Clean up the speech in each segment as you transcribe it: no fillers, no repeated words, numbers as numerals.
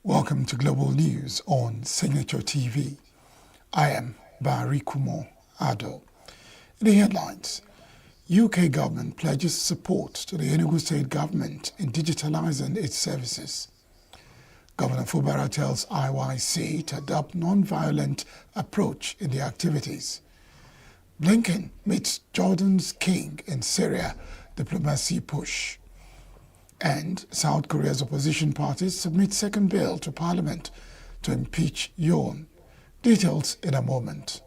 Welcome to Global News on Signature TV. I am Barry Kumo Ado. In the headlines, UK government pledges support to the ENUGU state government in digitalizing its services. Governor Fubara tells IYC to adopt non-violent approach in their activities. Blinken meets Jordan's king in Syria, diplomacy push. And South Korea's opposition parties submit second bill to parliament to impeach Yoon. Details in a moment.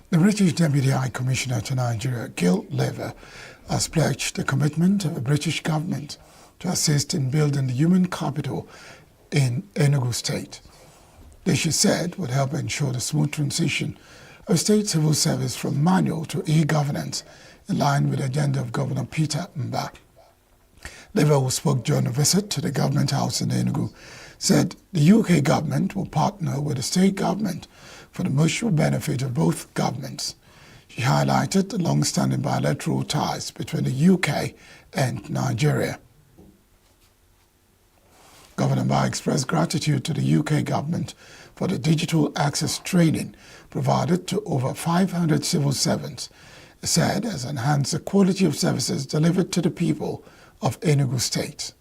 The British Deputy High Commissioner to Nigeria, Gil Lever, has pledged the commitment of the British government to assist in building the human capital in ENUGU state. This, she said, would help ensure the smooth transition of state civil service from manual to e-governance in line with the agenda of Governor Peter Mba. Lever, who spoke during a visit to the government house in ENUGU, said the UK government will partner with the state government for the mutual benefit of both governments. She highlighted the long-standing bilateral ties between the UK and Nigeria. Governor Mba expressed gratitude to the UK government for the digital access training provided to over 500 civil servants. He said has enhanced the quality of services delivered to the people of ENUGU state.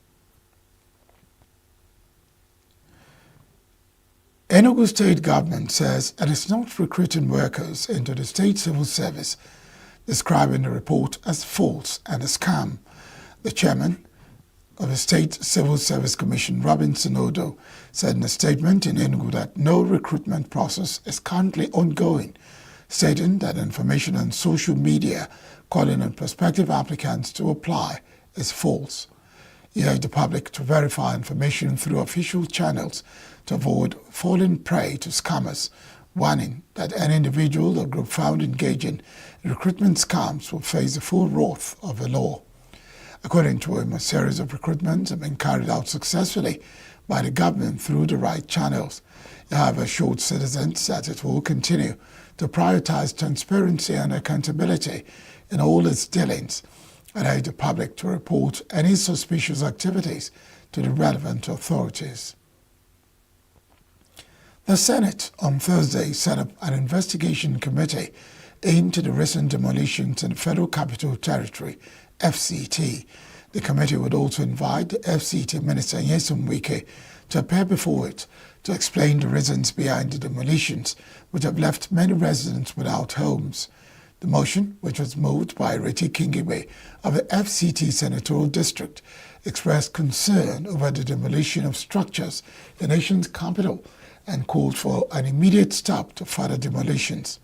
ENUGU state government says it is not recruiting workers into the state civil service, describing the report as false and a scam. The chairman of the State Civil Service Commission, Robinson Odo, said in a statement in ENUGU that no recruitment process is currently ongoing, stating that information on social media calling on prospective applicants to apply is false. He urged the public to verify information through official channels to avoid falling prey to scammers, warning that any individual or group found engaging in recruitment scams will face the full wrath of the law. According to him, a series of recruitments have been carried out successfully by the government through the right channels. He, however, assured citizens that it will continue to prioritize transparency and accountability in all its dealings, and urged the public to report any suspicious activities to the relevant authorities. The Senate on Thursday set up an investigation committee into the recent demolitions in the Federal Capital Territory, FCT. The committee would also invite the FCT Minister Nyesom Wike to appear before it to explain the reasons behind the demolitions, which have left many residents without homes. The motion, which was moved by Reti Kingibe of the FCT Senatorial District, expressed concern over the demolition of structures in the nation's capital and called for an immediate stop to further demolitions.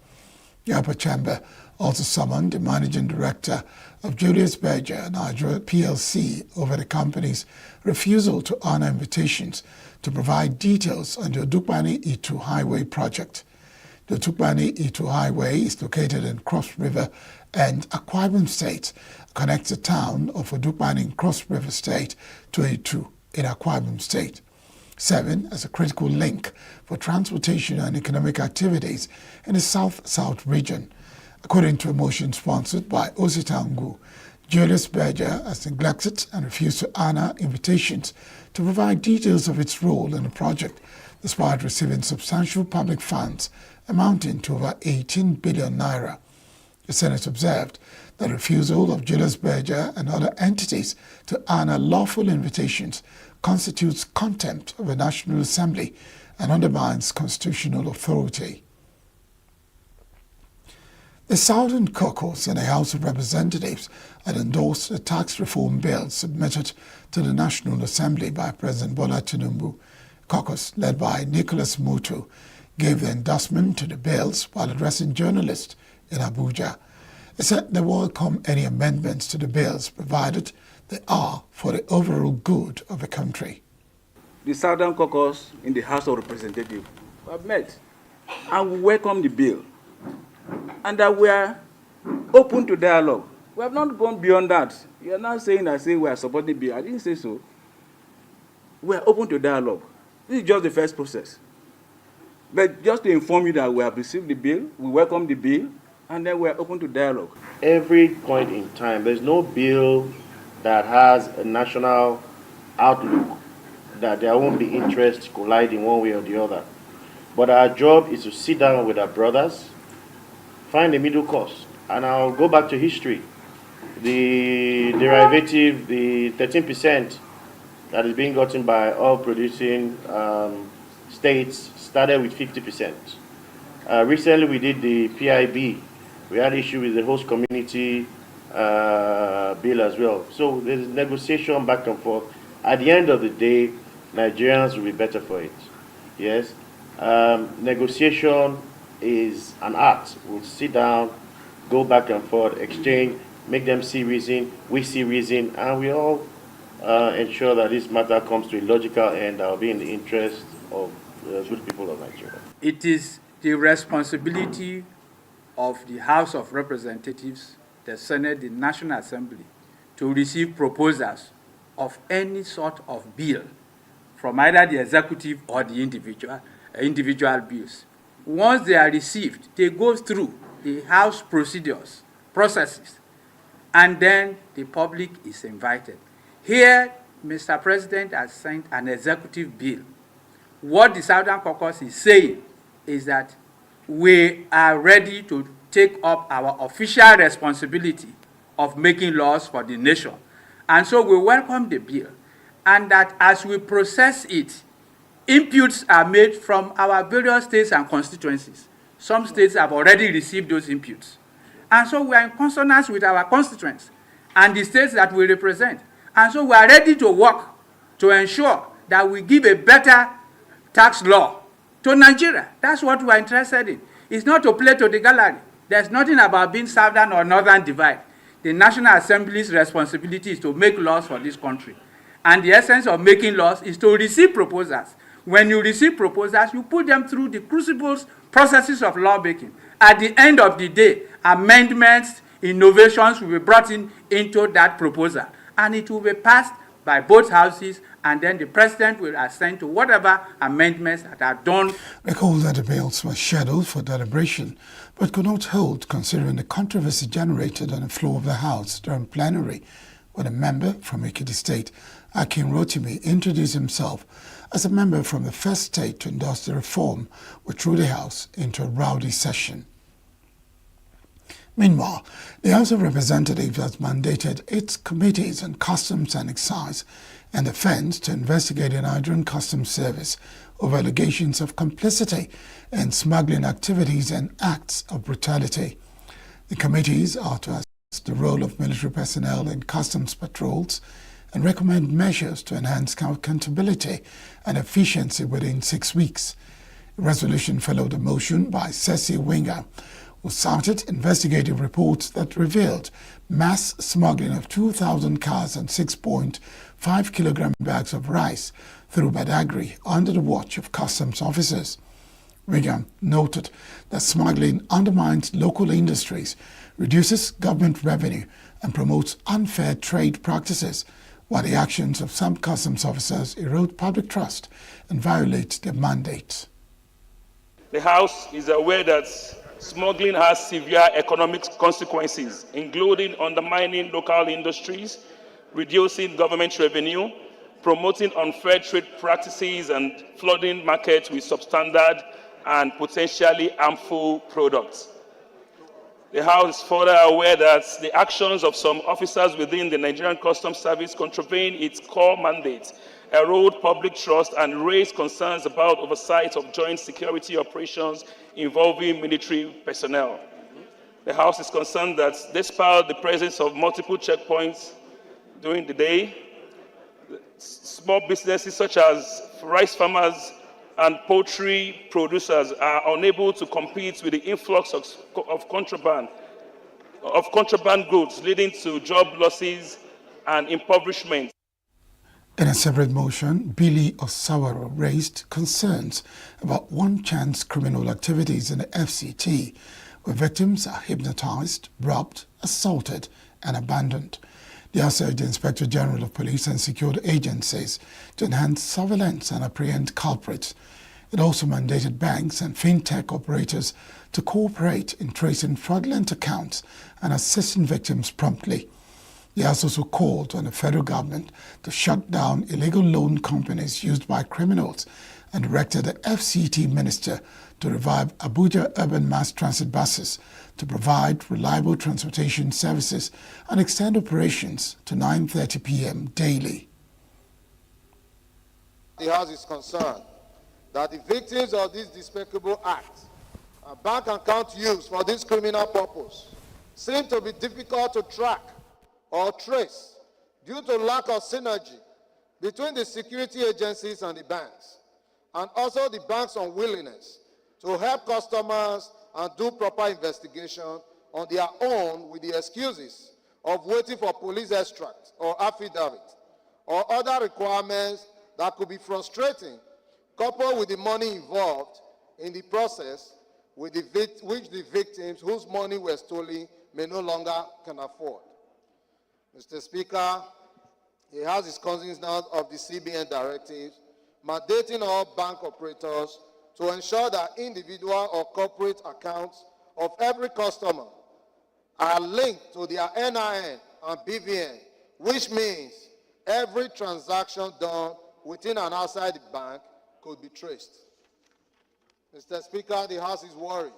The upper chamber also summoned the managing director of Julius Berger Nigeria PLC over the company's refusal to honor invitations to provide details on the Odukbani-Itu Highway project. The Odukbani-Itu Highway is located in Cross River and Akwa Ibom State, connects the town of Odukbani in Cross River State to Itu in Akwa Ibom State. 7 as a critical link for transportation and economic activities in the South-South region. According to a motion sponsored by Ositangu, Julius Berger has neglected and refused to honor invitations to provide details of its role in the project, despite receiving substantial public funds amounting to over 18 billion naira. The Senate observed that refusal of Julius Berger and other entities to honor lawful invitations constitutes contempt of the National Assembly and undermines constitutional authority. The Southern Caucus in the House of Representatives had endorsed the tax reform bill submitted to the National Assembly by President Bola Tinubu. Caucus, led by Nicholas Mutu, gave the endorsement to the bills while addressing journalists in Abuja. They said they welcome any amendments to the bills, provided they are for the overall good of the country. The Southern Caucus in the House of Representatives have met, and we welcome the bill, and that we are open to dialogue. We have not gone beyond that. You are now saying that we are supporting the bill. I didn't say so. We are open to dialogue. This is just the first process. But just to inform you that we have received the bill, we welcome the bill, and then we are open to dialogue. Every point in time, there's no bill that has a national outlook that there won't be interests colliding one way or the other. But our job is to sit down with our brothers, find a middle course. And I'll go back to history. The derivative, the 13% that is being gotten by oil producing states started with 50%. Recently we did the PIB. We had issue with the host community bill as well. So there's negotiation back and forth. At the end of the day, Nigerians will be better for it. Yes. Negotiation is an art. We'll sit down, go back and forth, exchange, make them see reason, we see reason, and we all ensure that this matter comes to a logical end that will be in the interest of the good people of Nigeria. It is the responsibility of the House of Representatives, the Senate, the National Assembly, to receive proposals of any sort of bill from either the executive or the individual bills. Once they are received, they go through the House processes, and then the public is invited. Here, Mr. President has sent an executive bill. What the Southern Caucus is saying is that we are ready to take up our official responsibility of making laws for the nation. And so we welcome the bill, and that as we process it, inputs are made from our various states and constituencies. Some states have already received those inputs. And so we are in consonance with our constituents and the states that we represent. And so we are ready to work to ensure that we give a better tax law to Nigeria. That's what we are interested in. It's not to play to the gallery. There's nothing about being southern or northern divide. The National Assembly's responsibility is to make laws for this country. And the essence of making laws is to receive proposals. When you receive proposals, you put them through the crucibles processes of lawmaking. At the end of the day, amendments, innovations will be brought into that proposal, and it will be passed by both houses, and then the president will assent to whatever amendments that are done. Recall that the bills were scheduled for deliberation, but could not hold considering the controversy generated on the floor of the House during plenary, when a member from Ekiti State, Akin Rotimi, introduced himself as a member from the first state to endorse the reform, which threw the House into a rowdy session. Meanwhile, the House of Representatives has mandated its committees on customs and excise and defense to investigate the Nigerian Customs Service over allegations of complicity in smuggling activities and acts of brutality. The committees are to assess the role of military personnel in customs patrols and recommend measures to enhance accountability and efficiency within 6 weeks. A resolution followed a motion by Ceci Winger, who cited investigative reports that revealed mass smuggling of 2,000 cars and 6.5 kilogram bags of rice through Badagry under the watch of customs officers. Winger noted that smuggling undermines local industries, reduces government revenue, and promotes unfair trade practices, while the actions of some customs officers erode public trust and violate their mandate. The House is aware that smuggling has severe economic consequences, including undermining local industries, reducing government revenue, promoting unfair trade practices, and flooding markets with substandard and potentially harmful products. The House is further aware that the actions of some officers within the Nigerian Customs Service contravene its core mandate, erode public trust, and raise concerns about oversight of joint security operations involving military personnel. The House is concerned that despite the presence of multiple checkpoints during the day, small businesses such as rice farmers and poultry producers are unable to compete with the influx of contraband of contraband goods, leading to job losses and impoverishment. In a separate motion, Billy Osawara raised concerns about one-chance criminal activities in the FCT, where victims are hypnotized, robbed, assaulted, and abandoned. They also urged the Inspector General of Police and security agencies to enhance surveillance and apprehend culprits. It also mandated banks and fintech operators to cooperate in tracing fraudulent accounts and assisting victims promptly. They also called on the federal government to shut down illegal loan companies used by criminals and directed the FCT minister to revive Abuja urban mass transit buses to provide reliable transportation services and extend operations to 9:30 p.m. daily. The House is concerned that the victims of this despicable act and bank account used for this criminal purpose seem to be difficult to track or trace due to lack of synergy between the security agencies and the banks, and also the bank's unwillingness to help customers and do proper investigation on their own with the excuses of waiting for police extract or affidavit or other requirements that could be frustrating, coupled with the money involved in the process which the victims whose money were stolen may no longer can afford. Mr. Speaker, he has his concerns now of the CBN directive, mandating all bank operators to ensure that individual or corporate accounts of every customer are linked to their NIN and BVN, which means every transaction done within and outside the bank could be traced. Mr. Speaker, the House is worried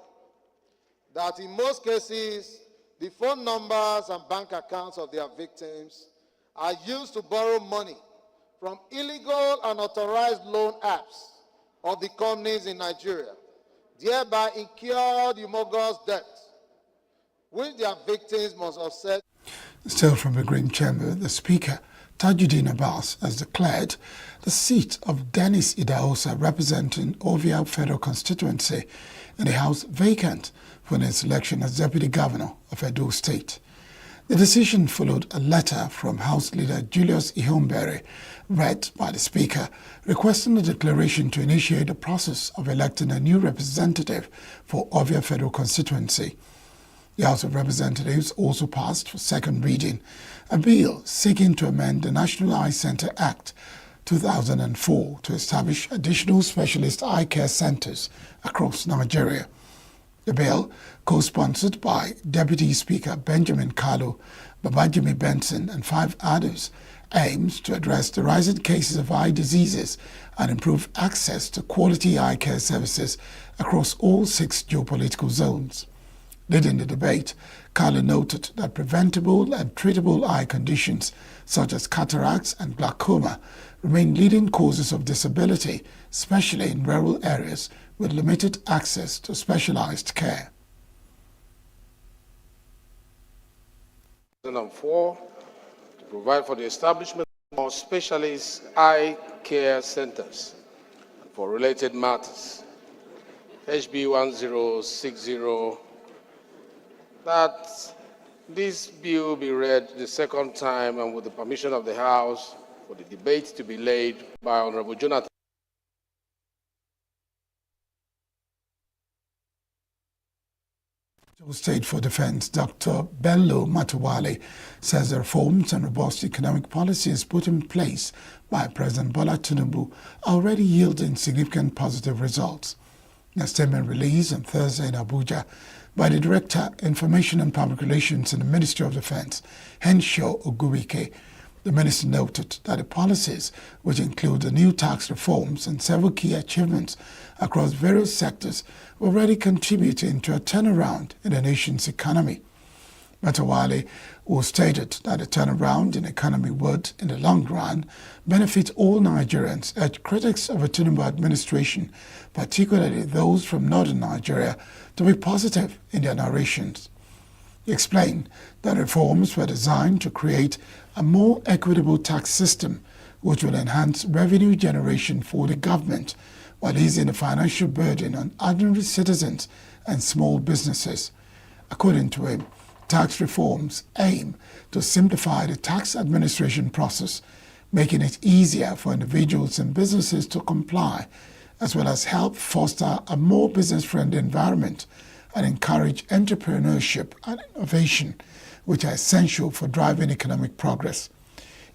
that in most cases, the phone numbers and bank accounts of their victims are used to borrow money from illegal and unauthorized loan apps of the companies in Nigeria, thereby incur humongous debt, which their victims must offset. Still from the Green Chamber, the Speaker, Tajuddin Abbas, has declared the seat of Dennis Idahosa representing Ovia Federal Constituency in the House vacant for his election as Deputy Governor of Edo State. The decision followed a letter from House Leader Julius Ihombere, read by the Speaker, requesting a declaration to initiate the process of electing a new representative for Ovia Federal Constituency. The House of Representatives also passed for second reading a bill seeking to amend the National Eye Center Act 2004 to establish additional specialist eye care centers across Nigeria. The bill, co-sponsored by Deputy Speaker Benjamin Kalu, Babajimi Benson and 5 others, aims to address the rising cases of eye diseases and improve access to quality eye care services across all 6 geopolitical zones. Leading the debate, Kalu noted that preventable and treatable eye conditions such as cataracts and glaucoma remain leading causes of disability, especially in rural areas with limited access to specialized care. 2004 to provide for the establishment of specialist eye care centers and for related matters. HB 1060, that this bill be read the second time and with the permission of the House for the debate to be laid by Honorable Jonathan. State for Defense Dr. Bello Matuwale says the reforms and robust economic policies put in place by President Bola Tinubu are already yielding significant positive results. In a statement released on Thursday in Abuja by the Director, Information and Public Relations in the Ministry of Defense, Henshaw Oguwike, the minister noted that the policies, which include the new tax reforms and several key achievements across various sectors, were already contributing to a turnaround in the nation's economy. Matawale, who stated that a turnaround in the economy would, in the long run, benefit all Nigerians, urged critics of the Tinubu administration, particularly those from northern Nigeria, to be positive in their narrations. He explained that reforms were designed to create a more equitable tax system which will enhance revenue generation for the government while easing the financial burden on ordinary citizens and small businesses. According to him, tax reforms aim to simplify the tax administration process, making it easier for individuals and businesses to comply, as well as help foster a more business-friendly environment and encourage entrepreneurship and innovation, which are essential for driving economic progress.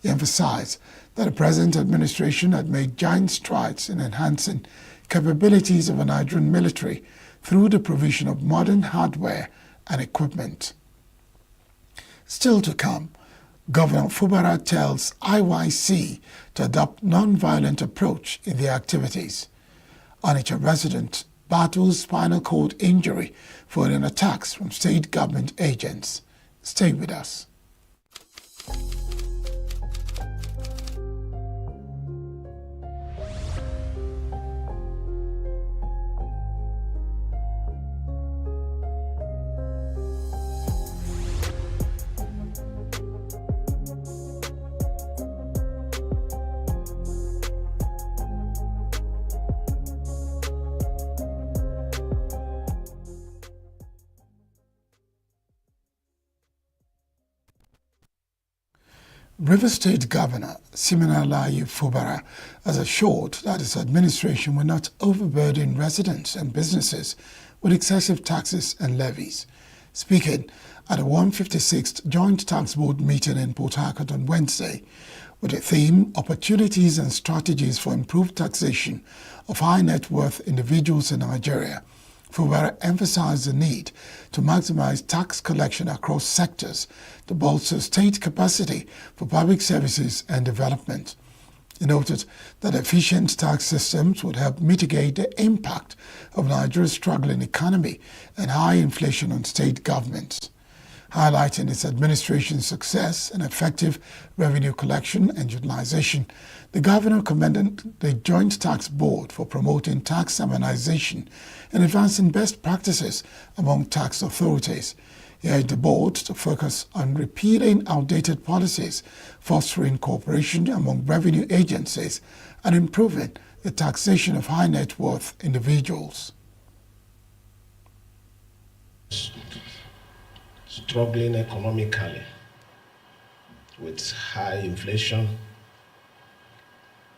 He emphasized that the present administration had made giant strides in enhancing capabilities of the Nigerian military through the provision of modern hardware and equipment. Still to come, Governor Fubara tells IYC to adopt non-violent approach in their activities. Onitsha resident battles spinal cord injury following attacks from state government agents. Stay with us. River State Governor Siminalayi Fubara has assured that his administration will not overburden residents and businesses with excessive taxes and levies. Speaking at the 156th Joint Tax Board meeting in Port Harcourt on Wednesday, with the theme Opportunities and Strategies for Improved Taxation of High Net Worth Individuals in Nigeria, Fubara emphasized the need to maximize tax collection across sectors to bolster state capacity for public services and development. He noted that efficient tax systems would help mitigate the impact of Nigeria's struggling economy and high inflation on state governments. Highlighting its administration's success in effective revenue collection and utilization, the governor commended the Joint Tax Board for promoting tax harmonization and advancing best practices among tax authorities. He urged the board to focus on repealing outdated policies, fostering cooperation among revenue agencies, and improving the taxation of high net worth individuals. Struggling economically with high inflation,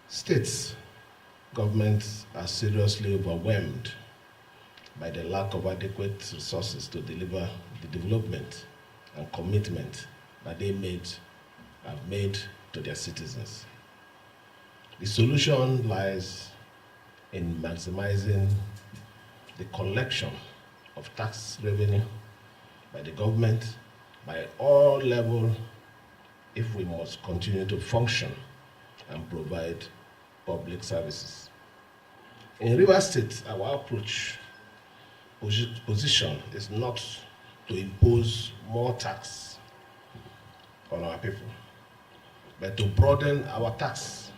states governments are seriously overwhelmed by the lack of adequate resources to deliver the development and commitment that they have made to their citizens. The solution lies in maximizing the collection of tax revenue by the government, by all levels, if we must continue to function and provide public services. In Rivers State, our approach position is not to impose more tax on our people, but to broaden our tax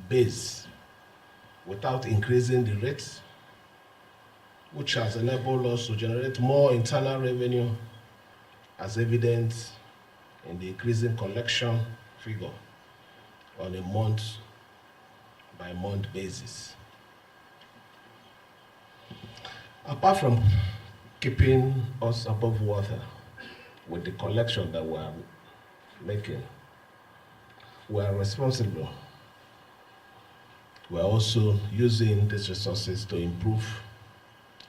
base without increasing the rates, which has enabled us to generate more internal revenue, as evident in the increasing collection figure on a month-by-month basis. Apart from keeping us above water with the collection that we are making, we are responsible. We are also using these resources to improve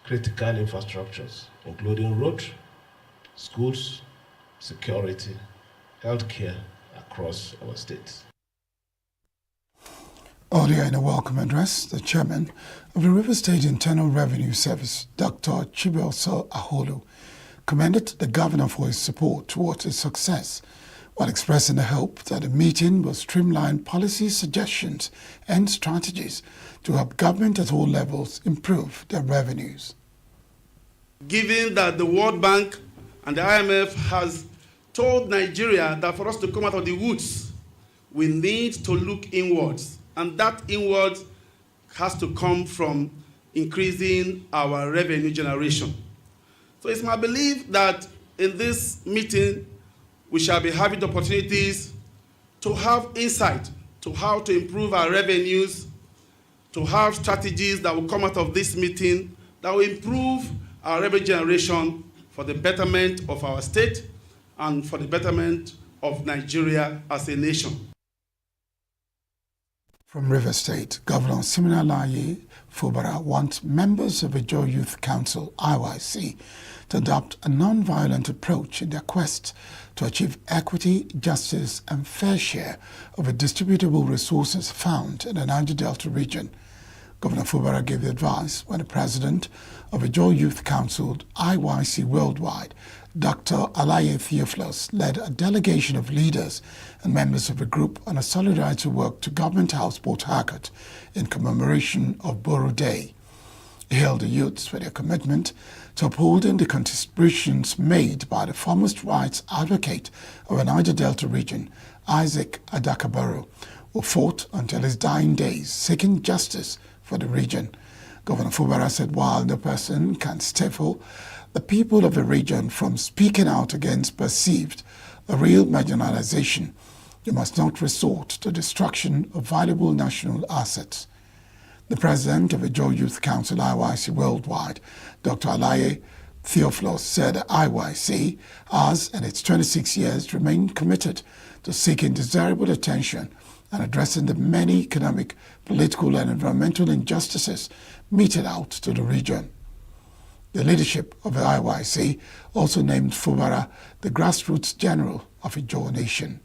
critical infrastructures, including roads, schools, security, healthcare across our states. Earlier in a welcome address, the chairman of the River State Internal Revenue Service, Dr. Chibuoso Aholu, commended the governor for his support towards his success, while expressing the hope that the meeting will streamline policy suggestions and strategies to help government at all levels improve their revenues. Given that the World Bank and the IMF has told Nigeria that for us to come out of the woods, we need to look inwards. And that inward has to come from increasing our revenue generation. So it's my belief that in this meeting, we shall be having the opportunities to have insight to how to improve our revenues, to have strategies that will come out of this meeting that will improve our revenue generation for the betterment of our state and for the betterment of Nigeria as a nation. From Rivers State, Governor Siminalayi Fubara wants members of the Ijaw Youth Council, IYC, to adopt a non-violent approach in their quest to achieve equity, justice, and fair share of the distributable resources found in the Niger Delta region. Governor Fubara gave the advice when the president of the Ijaw Youth Council, IYC Worldwide, Dr. Alaye Theophilus, led a delegation of leaders and members of the group on a solidarity walk to Government House, Port Harcourt, in commemoration of Boro Day. He hailed the youths for their commitment to upholding the contributions made by the foremost rights advocate of the Niger Delta region, Isaac Adakabaro, who fought until his dying days seeking justice for the region. Governor Fubara said while no person can stifle the people of the region from speaking out against perceived real marginalization, you must not resort to destruction of valuable national assets. The president of the Ijaw Youth Council, IYC Worldwide, Dr. Alaye Theophilus, said that IYC has, in its 26 years, remained committed to seeking desirable attention and addressing the many economic, political, and environmental injustices meted out to the region. The leadership of the IYC also named Fubara the grassroots general of Ijaw Nation.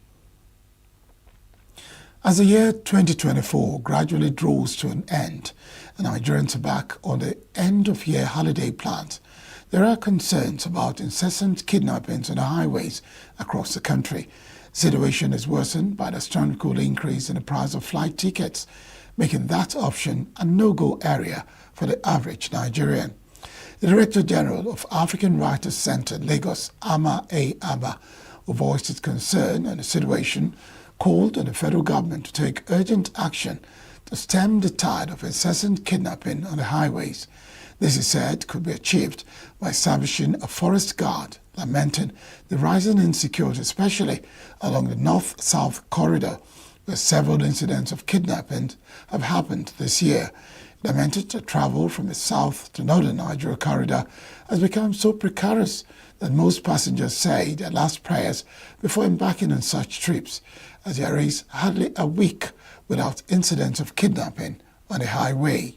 As the year 2024 gradually draws to an end and Nigerians are back on the end-of-year holiday plans, there are concerns about incessant kidnappings on the highways across the country. The situation is worsened by the astronomical increase in the price of flight tickets, making that option a no-go area for the average Nigerian. The Director General of African Writers Center, Lagos, Ama A. Abba, who voiced his concern on the situation, called on the federal government to take urgent action to stem the tide of incessant kidnapping on the highways. This, he said, could be achieved by establishing a forest guard, lamenting the rising insecurity, especially along the north-south corridor, where several incidents of kidnapping have happened this year. Lamented that travel from the south to northern Nigeria corridor has become so precarious that most passengers say their last prayers before embarking on such trips, as there is hardly a week without incidents of kidnapping on the highway.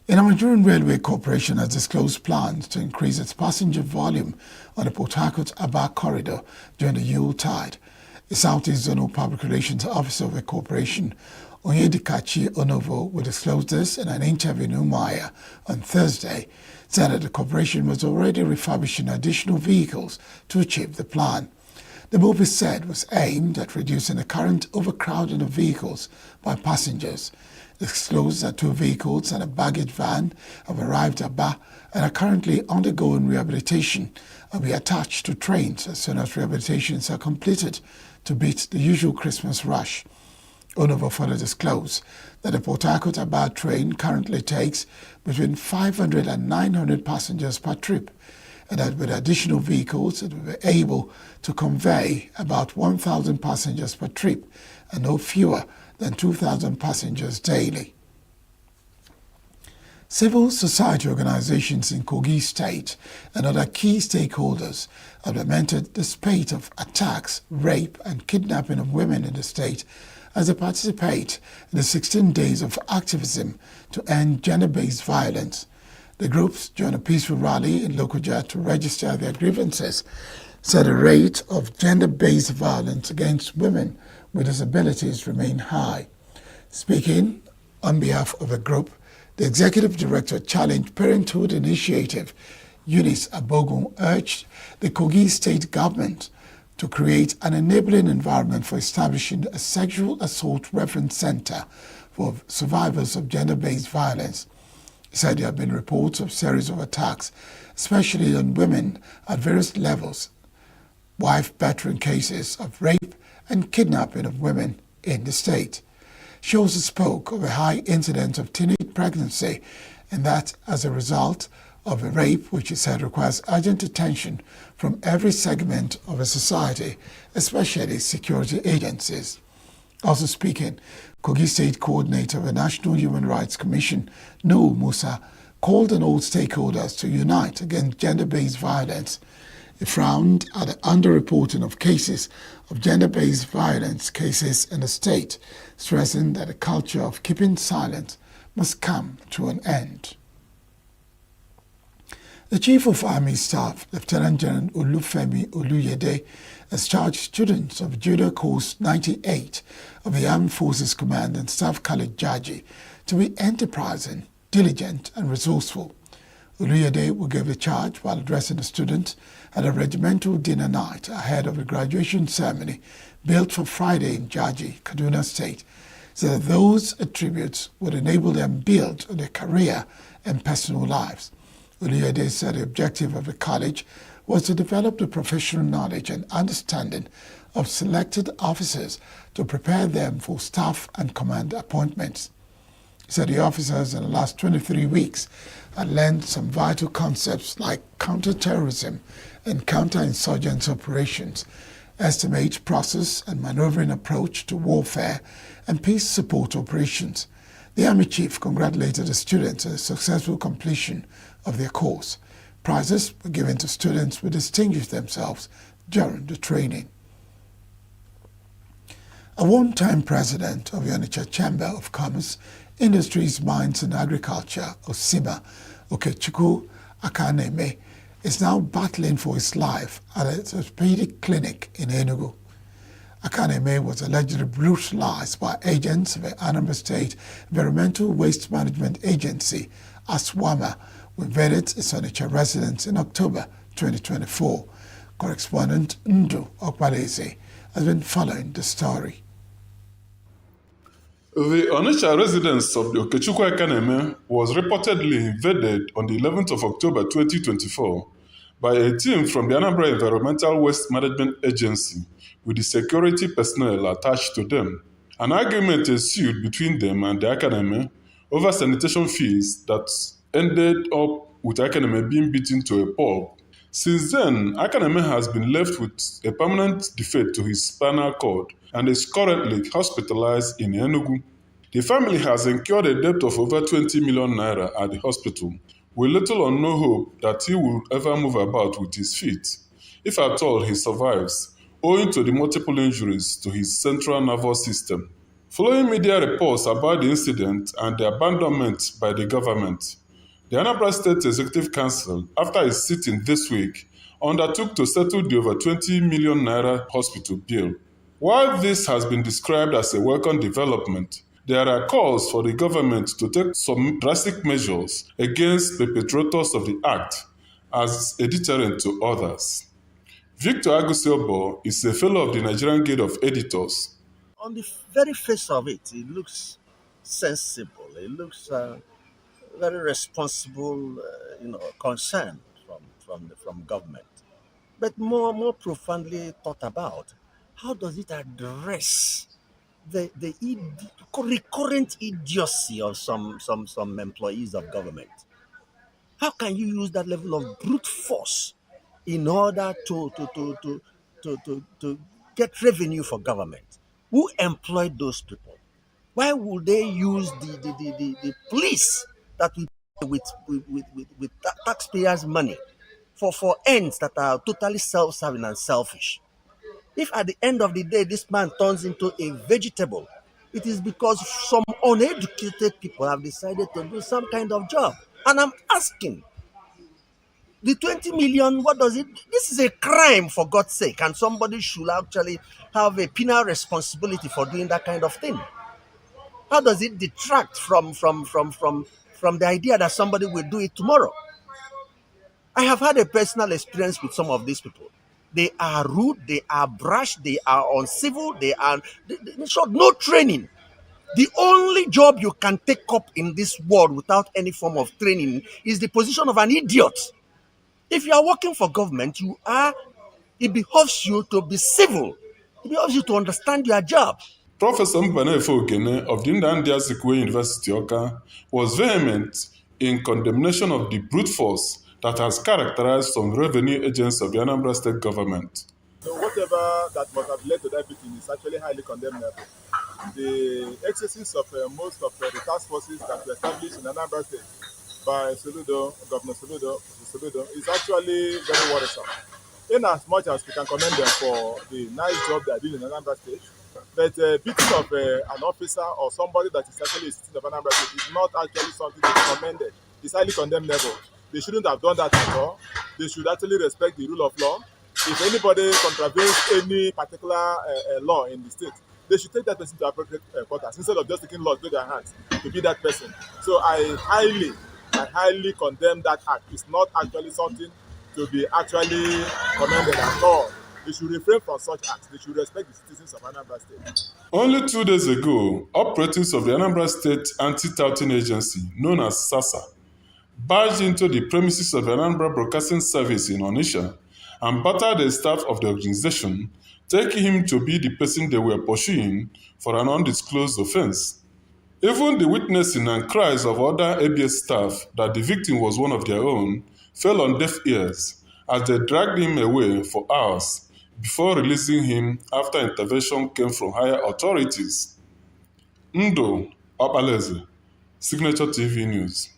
The Nigerian Railway Corporation has disclosed plans to increase its passenger volume on the Port Harcourt-Aba corridor during the Yuletide. The Southeast Zonal Public Relations Officer of the corporation, Onyedikachi Onovo, will disclose this in an interview in Umuahia on Thursday, said that the corporation was already refurbishing additional vehicles to achieve the plan. The move, he said, was aimed at reducing the current overcrowding of vehicles by passengers. It disclosed that 2 vehicles and a baggage van have arrived at Aba and are currently undergoing rehabilitation and will be attached to trains as soon as rehabilitations are completed to beat the usual Christmas rush. Onovo further disclosed that the Port Harcourt-Aba train currently takes between 500 and 900 passengers per trip, and that with additional vehicles it will be able to convey about 1,000 passengers per trip and no fewer than 2,000 passengers daily. Civil society organizations in Kogi State and other key stakeholders have lamented the spate of attacks, rape, and kidnapping of women in the state as they participate in the 16 days of activism to end gender-based violence. The groups joined a peaceful rally in Lokoja to register their grievances, said the rate of gender-based violence against women with disabilities remain high. Speaking on behalf of the group, the executive director challenged Parenthood Initiative, Eunice Abogun, urged the Kogi state government to create an enabling environment for establishing a sexual assault reference center for survivors of gender-based violence. He said there have been reports of series of attacks, especially on women at various levels, wife-bettering cases of rape and kidnapping of women in the state. She also spoke of a high incidence of teenage pregnancy and that as a result of a rape, which he said requires urgent attention from every segment of a society, especially security agencies. Also speaking, Kogi State Coordinator of the National Human Rights Commission, Nuhu Musa, called on all stakeholders to unite against gender-based violence. He frowned at the underreporting of cases of gender-based violence cases in the state, stressing that the culture of keeping silent must come to an end. The Chief of Army Staff, Lieutenant General Olufemi Oluyede, has charged students of Judo Course 98 of the Armed Forces Command and Staff College Jaji to be enterprising, diligent and resourceful. Oluyede will give the charge while addressing the students at a regimental dinner night ahead of the graduation ceremony built for Friday in Jaji, Kaduna State, so that those attributes would enable them build on their career and personal lives. Oluyede said the objective of the college was to develop the professional knowledge and understanding of selected officers to prepare them for staff and command appointments. He said the officers in the last 23 weeks had learned some vital concepts like counter-terrorism and counter-insurgency operations, estimate process and maneuvering approach to warfare, and peace support operations. The Army Chief congratulated the students on the successful completion of their course. Prizes were given to students who distinguished themselves during the training. A one-time president of the Onitsha Chamber of Commerce, Industries, Mines and Agriculture, OSIMA, Okechukwu Akaneme, is now battling for his life at a orthopedic clinic in Enugu. Akaneme was allegedly brutalized by agents of the Anambra State Environmental Waste Management Agency, ASWAMA, who invaded his Onitsha residence in October 2024. Correspondent Ndu Okbalese has been following the story. The Onitsha residence of the Okechukwu Akaneme was reportedly invaded on the 11th of October 2024 by a team from the Anambra Environmental Waste Management Agency with the security personnel attached to them. An argument ensued between them and the Akaneme over sanitation fees that ended up with Akaneme being beaten to a pulp. Since then, Akaneme has been left with a permanent defect to his spinal cord and is currently hospitalized in Enugu. The family has incurred a debt of over 20 million naira at the hospital, with little or no hope that he will ever move about with his feet, if at all he survives, owing to the multiple injuries to his central nervous system. Following media reports about the incident and the abandonment by the government, the Anambra State Executive Council, after a sitting this week, undertook to settle the over 20 million naira hospital bill. While this has been described as a welcome development, there are calls for the government to take some drastic measures against perpetrators of the act as a deterrent to others. Victor Agusiobo is a fellow of the Nigerian Guild of Editors. On the very face of it, it looks sensible. It looks very responsible, concern from government. But more profoundly thought about, how does it address the recurrent idiocy of some employees of government? How can you use that level of brute force in order to get revenue for government? Who employed those people? Why would they use the police that we pay with taxpayers' money for ends that are totally self-serving and selfish? If at the end of the day this man turns into a vegetable, it is because some uneducated people have decided to do some kind of job. And I'm asking, the 20 million, what does it? This is a crime, for God's sake, and somebody should actually have a penal responsibility for doing that kind of thing. How does it detract from the idea that somebody will do it tomorrow? I have had a personal experience with some of these people. They are rude, they are brash, they are uncivil, in short, no training. The only job you can take up in this world without any form of training is the position of an idiot. If you are working for government, it behoves you to be civil. It behoves you to understand your job. Professor Mbanefe Ogene of the Nnamdi Azikiwe University, Awka, was vehement in condemnation of the brute force that has characterized some revenue agents of the Anambra State government. So whatever that must have led to that beating is actually highly condemnable. The excesses of most of the task forces that were established in Anambra State by Governor Soludo, is actually very worrisome. In as much as we can commend them for the nice job they are doing in Anambra State, but beating of an officer or somebody that is actually a citizen of Anambra State is not actually something to be commended. It's highly condemnable. They shouldn't have done that at all. They should actually respect the rule of law. If anybody contravenes any particular law in the state, they should take that person to appropriate quarters instead of just taking laws into their hands to be that person. So I highly condemn that act. It's not actually something to be actually commended at all. They should refrain from such acts. They should respect the citizens of Anambra State. Only 2 days ago, operatives of the Anambra State Anti-Touting Agency, known as SASA, barged into the premises of the Anambra Broadcasting Service in Onitsha and battered the staff of the organization, taking him to be the person they were pursuing for an undisclosed offense. Even the witnessing and cries of other ABS staff that the victim was one of their own fell on deaf ears as they dragged him away for hours before releasing him after intervention came from higher authorities. Ndo Opaleze, Signature TV News.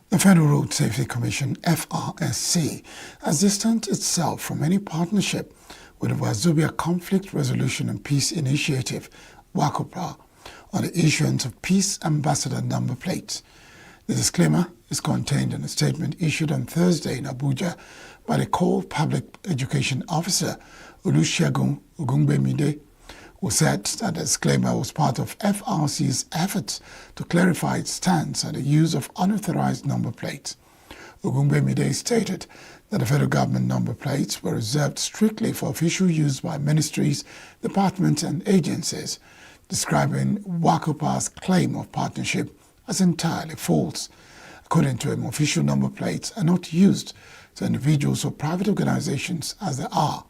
The Federal Road Safety Commission, FRSC, has distanced itself from any partnership with the Wazobia Conflict Resolution and Peace Initiative, WACOPA, on the issuance of Peace Ambassador number plates. The disclaimer is contained in a statement issued on Thursday in Abuja by the core public education officer, Olusegun Ogungbemide, who said that the disclaimer was part of FRC's efforts to clarify its stance on the use of unauthorized number plates. Ogungbemide stated that the federal government number plates were reserved strictly for official use by ministries, departments and agencies, describing WACOPA's claim of partnership as entirely false. According to him, official number plates are not used to individuals or private organizations as they are.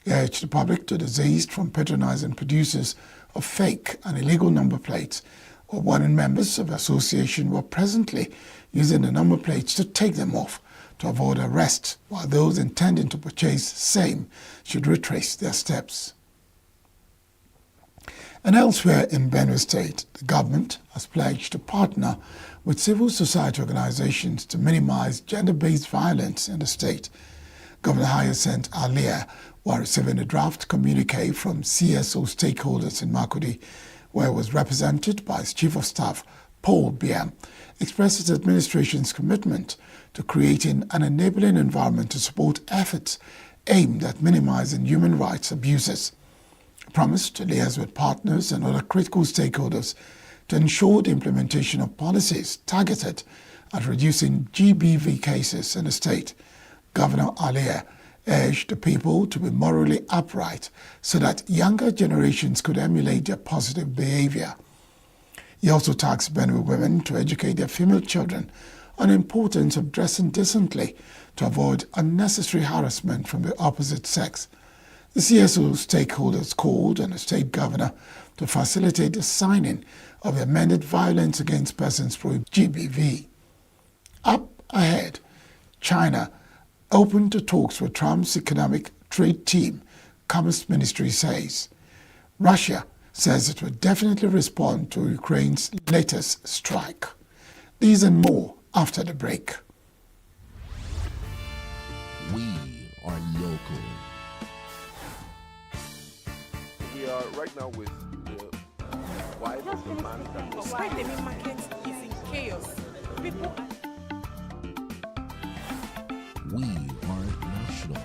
He urged the public to desist from patronizing producers of fake and illegal number plates, or warning members of the association who are presently using the number plates to take them off to avoid arrest, while those intending to purchase same should retrace their steps. And elsewhere in Benue State, the government has pledged to partner with civil society organizations to minimize gender-based violence in the state. Governor Hyacinth Alia, while receiving a draft communique from CSO stakeholders in Makurdi, where it was represented by its Chief of Staff, Paul Biam, expressed its administration's commitment to creating an enabling environment to support efforts aimed at minimizing human rights abuses. It promised to liaise with partners and other critical stakeholders to ensure the implementation of policies targeted at reducing GBV cases in the state. Governor Alia urged the people to be morally upright so that younger generations could emulate their positive behavior. He also tasked Benue women to educate their female children on the importance of dressing decently to avoid unnecessary harassment from the opposite sex. The CSO stakeholders called on the state governor to facilitate the signing of the amended Violence Against Persons Prohibited GBV. Up ahead, China open to talks with Trump's economic trade team, Commerce Ministry says. Russia says it will definitely respond to Ukraine's latest strike. These and more after the break. We are local. We are right now with the wife of the man that was... Why the main market is in chaos. People... We are national.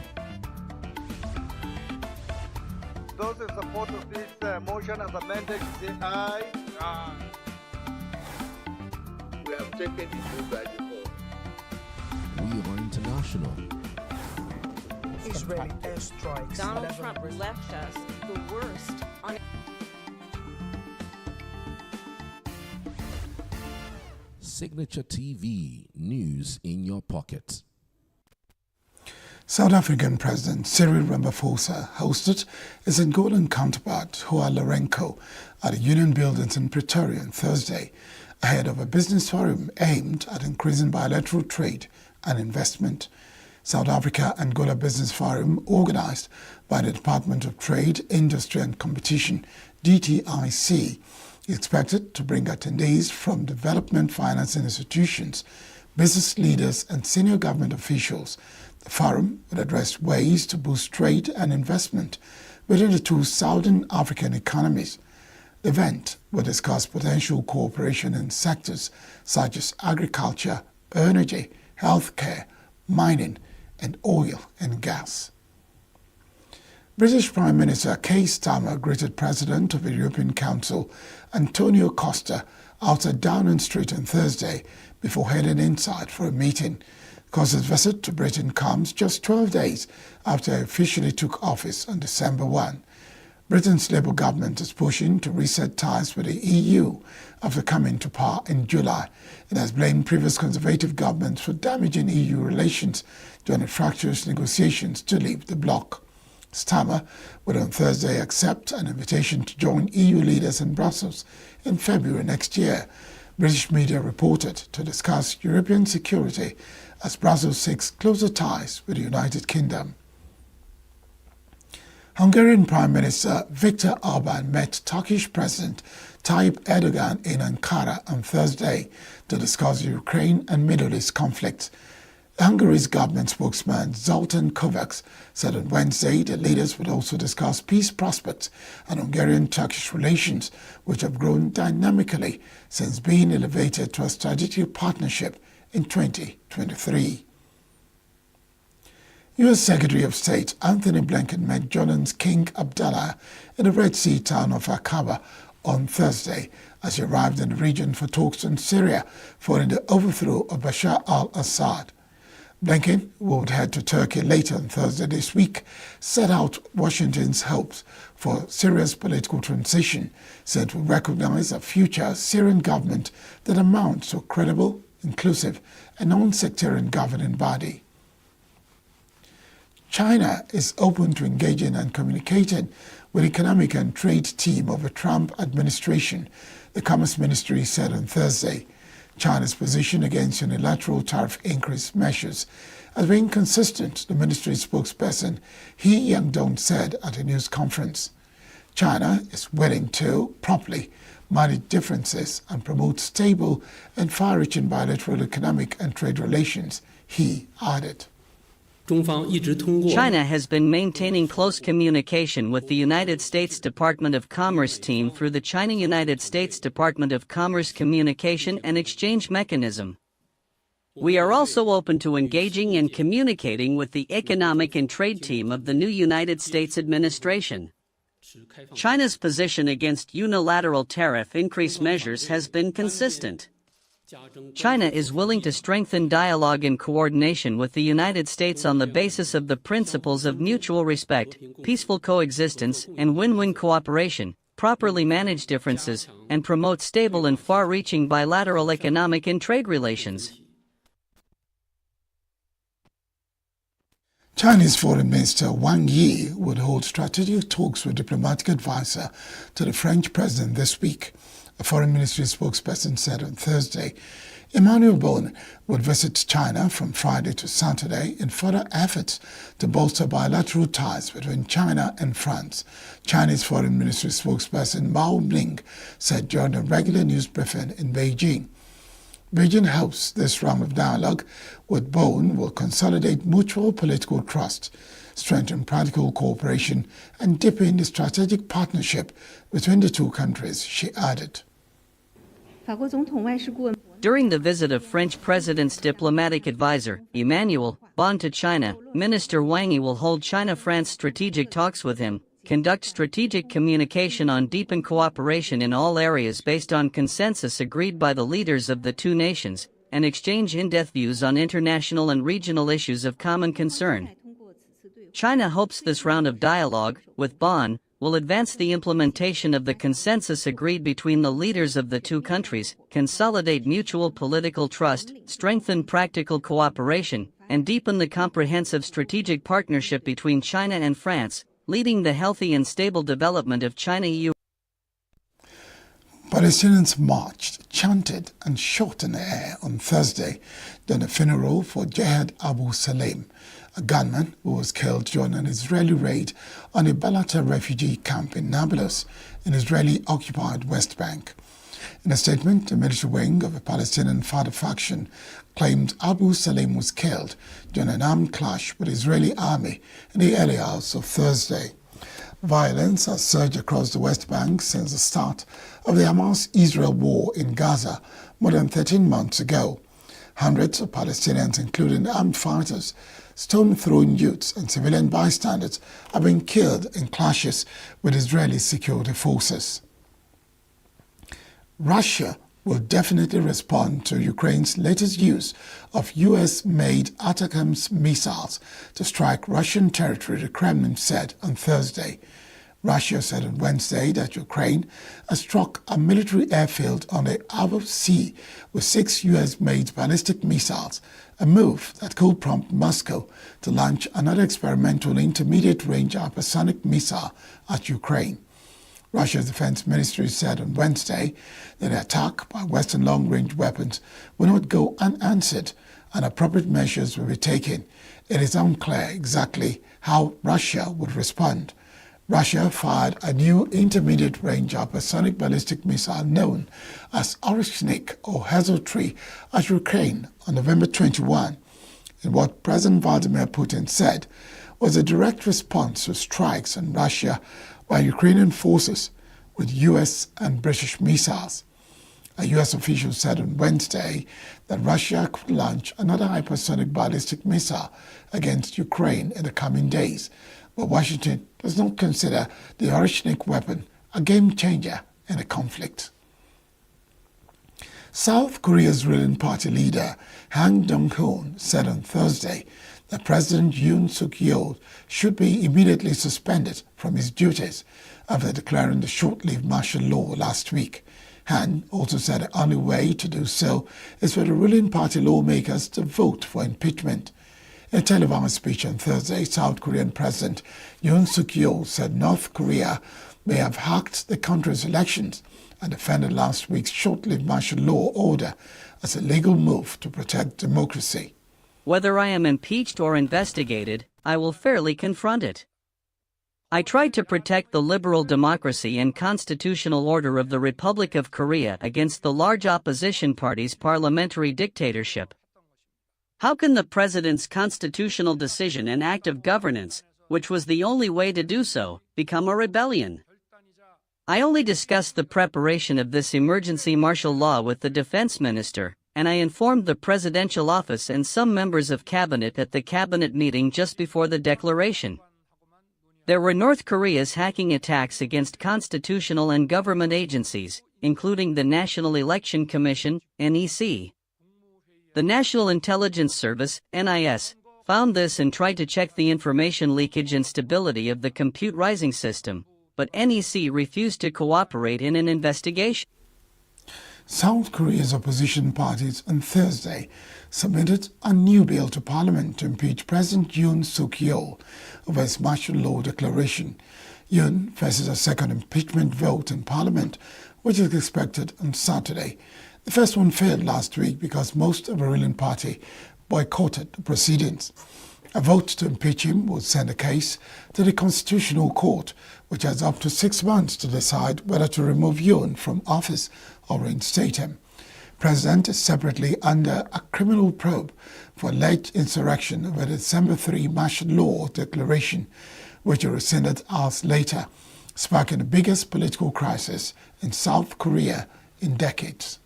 Those in support of this motion as amended, say aye. Aye. We have taken the vote by default. We are international. Israeli airstrikes. Donald Trump left us the worst on... Signature TV, news in your pocket. South African President Cyril Ramaphosa hosted his Angolan counterpart, João Lourenço, at the Union Buildings in Pretoria on Thursday, ahead of a business forum aimed at increasing bilateral trade and investment. South Africa-Angola Business Forum, organized by the Department of Trade, Industry and Competition, DTIC, He expected to bring attendees from development financing institutions, business leaders, and senior government officials. The forum would address ways to boost trade and investment between the two southern African economies. The event will discuss potential cooperation in sectors such as agriculture, energy, healthcare, mining, and oil and gas. British Prime Minister Keir Starmer greeted President of the European Council Antonio Costa outside Downing Street on Thursday before heading inside for a meeting. Costa's visit to Britain comes just 12 days after he officially took office on December 1. Britain's Labour government is pushing to reset ties with the EU after coming to power in July. It has blamed previous Conservative governments for damaging EU relations during the fractious negotiations to leave the bloc. Starmer would on Thursday accept an invitation to join EU leaders in Brussels in February next year. British media reported to discuss European security as Brussels seeks closer ties with the United Kingdom. Hungarian Prime Minister Viktor Orbán met Turkish President Tayyip Erdogan in Ankara on Thursday to discuss the Ukraine and Middle East conflicts. Hungary's government spokesman Zoltán Kovács said on Wednesday the leaders would also discuss peace prospects and Hungarian-Turkish relations, which have grown dynamically since being elevated to a strategic partnership in 2023. U.S. Secretary of State Anthony Blinken met Jordan's King Abdullah in the Red Sea town of Aqaba on Thursday as he arrived in the region for talks on Syria following the overthrow of Bashar al-Assad. Blinken, who would head to Turkey later on Thursday this week, set out Washington's hopes for Syria's political transition, said it would recognize a future Syrian government that amounts to a credible, inclusive, and non-sectarian governing body. China is open to engaging and communicating with the economic and trade team of the Trump administration, the Commerce Ministry said on Thursday. China's position against unilateral tariff increase measures has been consistent, the ministry's spokesperson He Yangdong said at a news conference. China is willing to properly manage differences and promote stable and far-reaching bilateral economic and trade relations, he added. China has been maintaining close communication with the United States Department of Commerce team through the China-United States Department of Commerce Communication and Exchange Mechanism. We are also open to engaging and communicating with the economic and trade team of the new United States administration. China's position against unilateral tariff increase measures has been consistent. China is willing to strengthen dialogue and coordination with the United States on the basis of the principles of mutual respect, peaceful coexistence, and win-win cooperation, properly manage differences, and promote stable and far-reaching bilateral economic and trade relations. Chinese Foreign Minister Wang Yi would hold strategic talks with diplomatic advisor to the French president this week. A foreign ministry spokesperson said on Thursday. Emmanuel Bon would visit China from Friday to Saturday in further efforts to bolster bilateral ties between China and France. Chinese Foreign Ministry spokesperson Mao Ning said during a regular news briefing in Beijing. Beijing hopes this round of dialogue with Bon will consolidate mutual political trust, strengthen practical cooperation, and deepen the strategic partnership between the two countries, she added. During the visit of French President's diplomatic advisor, Emmanuel Bon to China, Minister Wang Yi will hold China-France strategic talks with him, conduct strategic communication on deepened cooperation in all areas based on consensus agreed by the leaders of the two nations, and exchange in-depth views on international and regional issues of common concern. China hopes this round of dialogue, with Bon, will advance the implementation of the consensus agreed between the leaders of the two countries, consolidate mutual political trust, strengthen practical cooperation, and deepen the comprehensive strategic partnership between China and France, leading the healthy and stable development of China-EU. Palestinians marched, chanted, and shot in the air on Thursday during a funeral for Jihad Abu Salim, a gunman who was killed during an Israeli raid on a Balata refugee camp in Nablus in Israeli-occupied West Bank. In a statement, the military wing of a Palestinian Fatah faction claimed Abu Salim was killed during an armed clash with the Israeli army in the early hours of Thursday. Violence has surged across the West Bank since the start of the Hamas-Israel war in Gaza more than 13 months ago. Hundreds of Palestinians, including armed fighters, stone-throwing youths and civilian bystanders, have been killed in clashes with Israeli security forces. Russia will definitely respond to Ukraine's latest use of US-made ATACMS missiles to strike Russian territory, the Kremlin said on Thursday. Russia said on Wednesday that Ukraine has struck a military airfield on the Azov Sea with 6 US-made ballistic missiles, a move that could prompt Moscow to launch another experimental intermediate-range hypersonic missile at Ukraine. Russia's defense ministry said on Wednesday that the attack by Western long-range weapons will not go unanswered and appropriate measures will be taken. It is unclear exactly how Russia would respond. Russia fired a new intermediate-range hypersonic ballistic missile known as Oreshnik or Hazel-3 at Ukraine on November 21, in what President Vladimir Putin said was a direct response to strikes on Russia by Ukrainian forces with US and British missiles. A US official said on Wednesday that Russia could launch another hypersonic ballistic missile against Ukraine in the coming days, but Washington does not consider the Oreshnik weapon a game changer in the conflict. South Korea's ruling party leader Han Dong-hoon said on Thursday that President Yoon Suk-yeol should be immediately suspended from his duties after declaring the short-lived martial law last week. Han also said the only way to do so is for the ruling party lawmakers to vote for impeachment. In a televised speech on Thursday, South Korean President Yoon Suk-yeol said North Korea may have hacked the country's elections and defended last week's short-lived martial law order as a legal move to protect democracy. Whether I am impeached or investigated, I will fairly confront it. I tried to protect the liberal democracy and constitutional order of the Republic of Korea against the large opposition party's parliamentary dictatorship. How can the president's constitutional decision and act of governance, which was the only way to do so, become a rebellion? I only discussed the preparation of this emergency martial law with the defense minister, and I informed the presidential office and some members of cabinet at the cabinet meeting just before the declaration. There were North Korea's hacking attacks against constitutional and government agencies, including the National Election Commission, NEC. The National Intelligence Service, NIS, found this and tried to check the information leakage and stability of the compute rising system, but NEC refused to cooperate in an investigation. South Korea's opposition parties on Thursday submitted a new bill to Parliament to impeach President Yoon Suk-yeol over his martial law declaration. Yoon faces a second impeachment vote in Parliament, which is expected on Saturday. The first one failed last week because most of the ruling party boycotted the proceedings. A vote to impeach him would send a case to the Constitutional Court, which has up to 6 months to decide whether to remove Yoon from office or reinstate him. The President is separately under a criminal probe for alleged insurrection over the December 3 martial law declaration, which he rescinded hours later, sparking the biggest political crisis in South Korea in decades.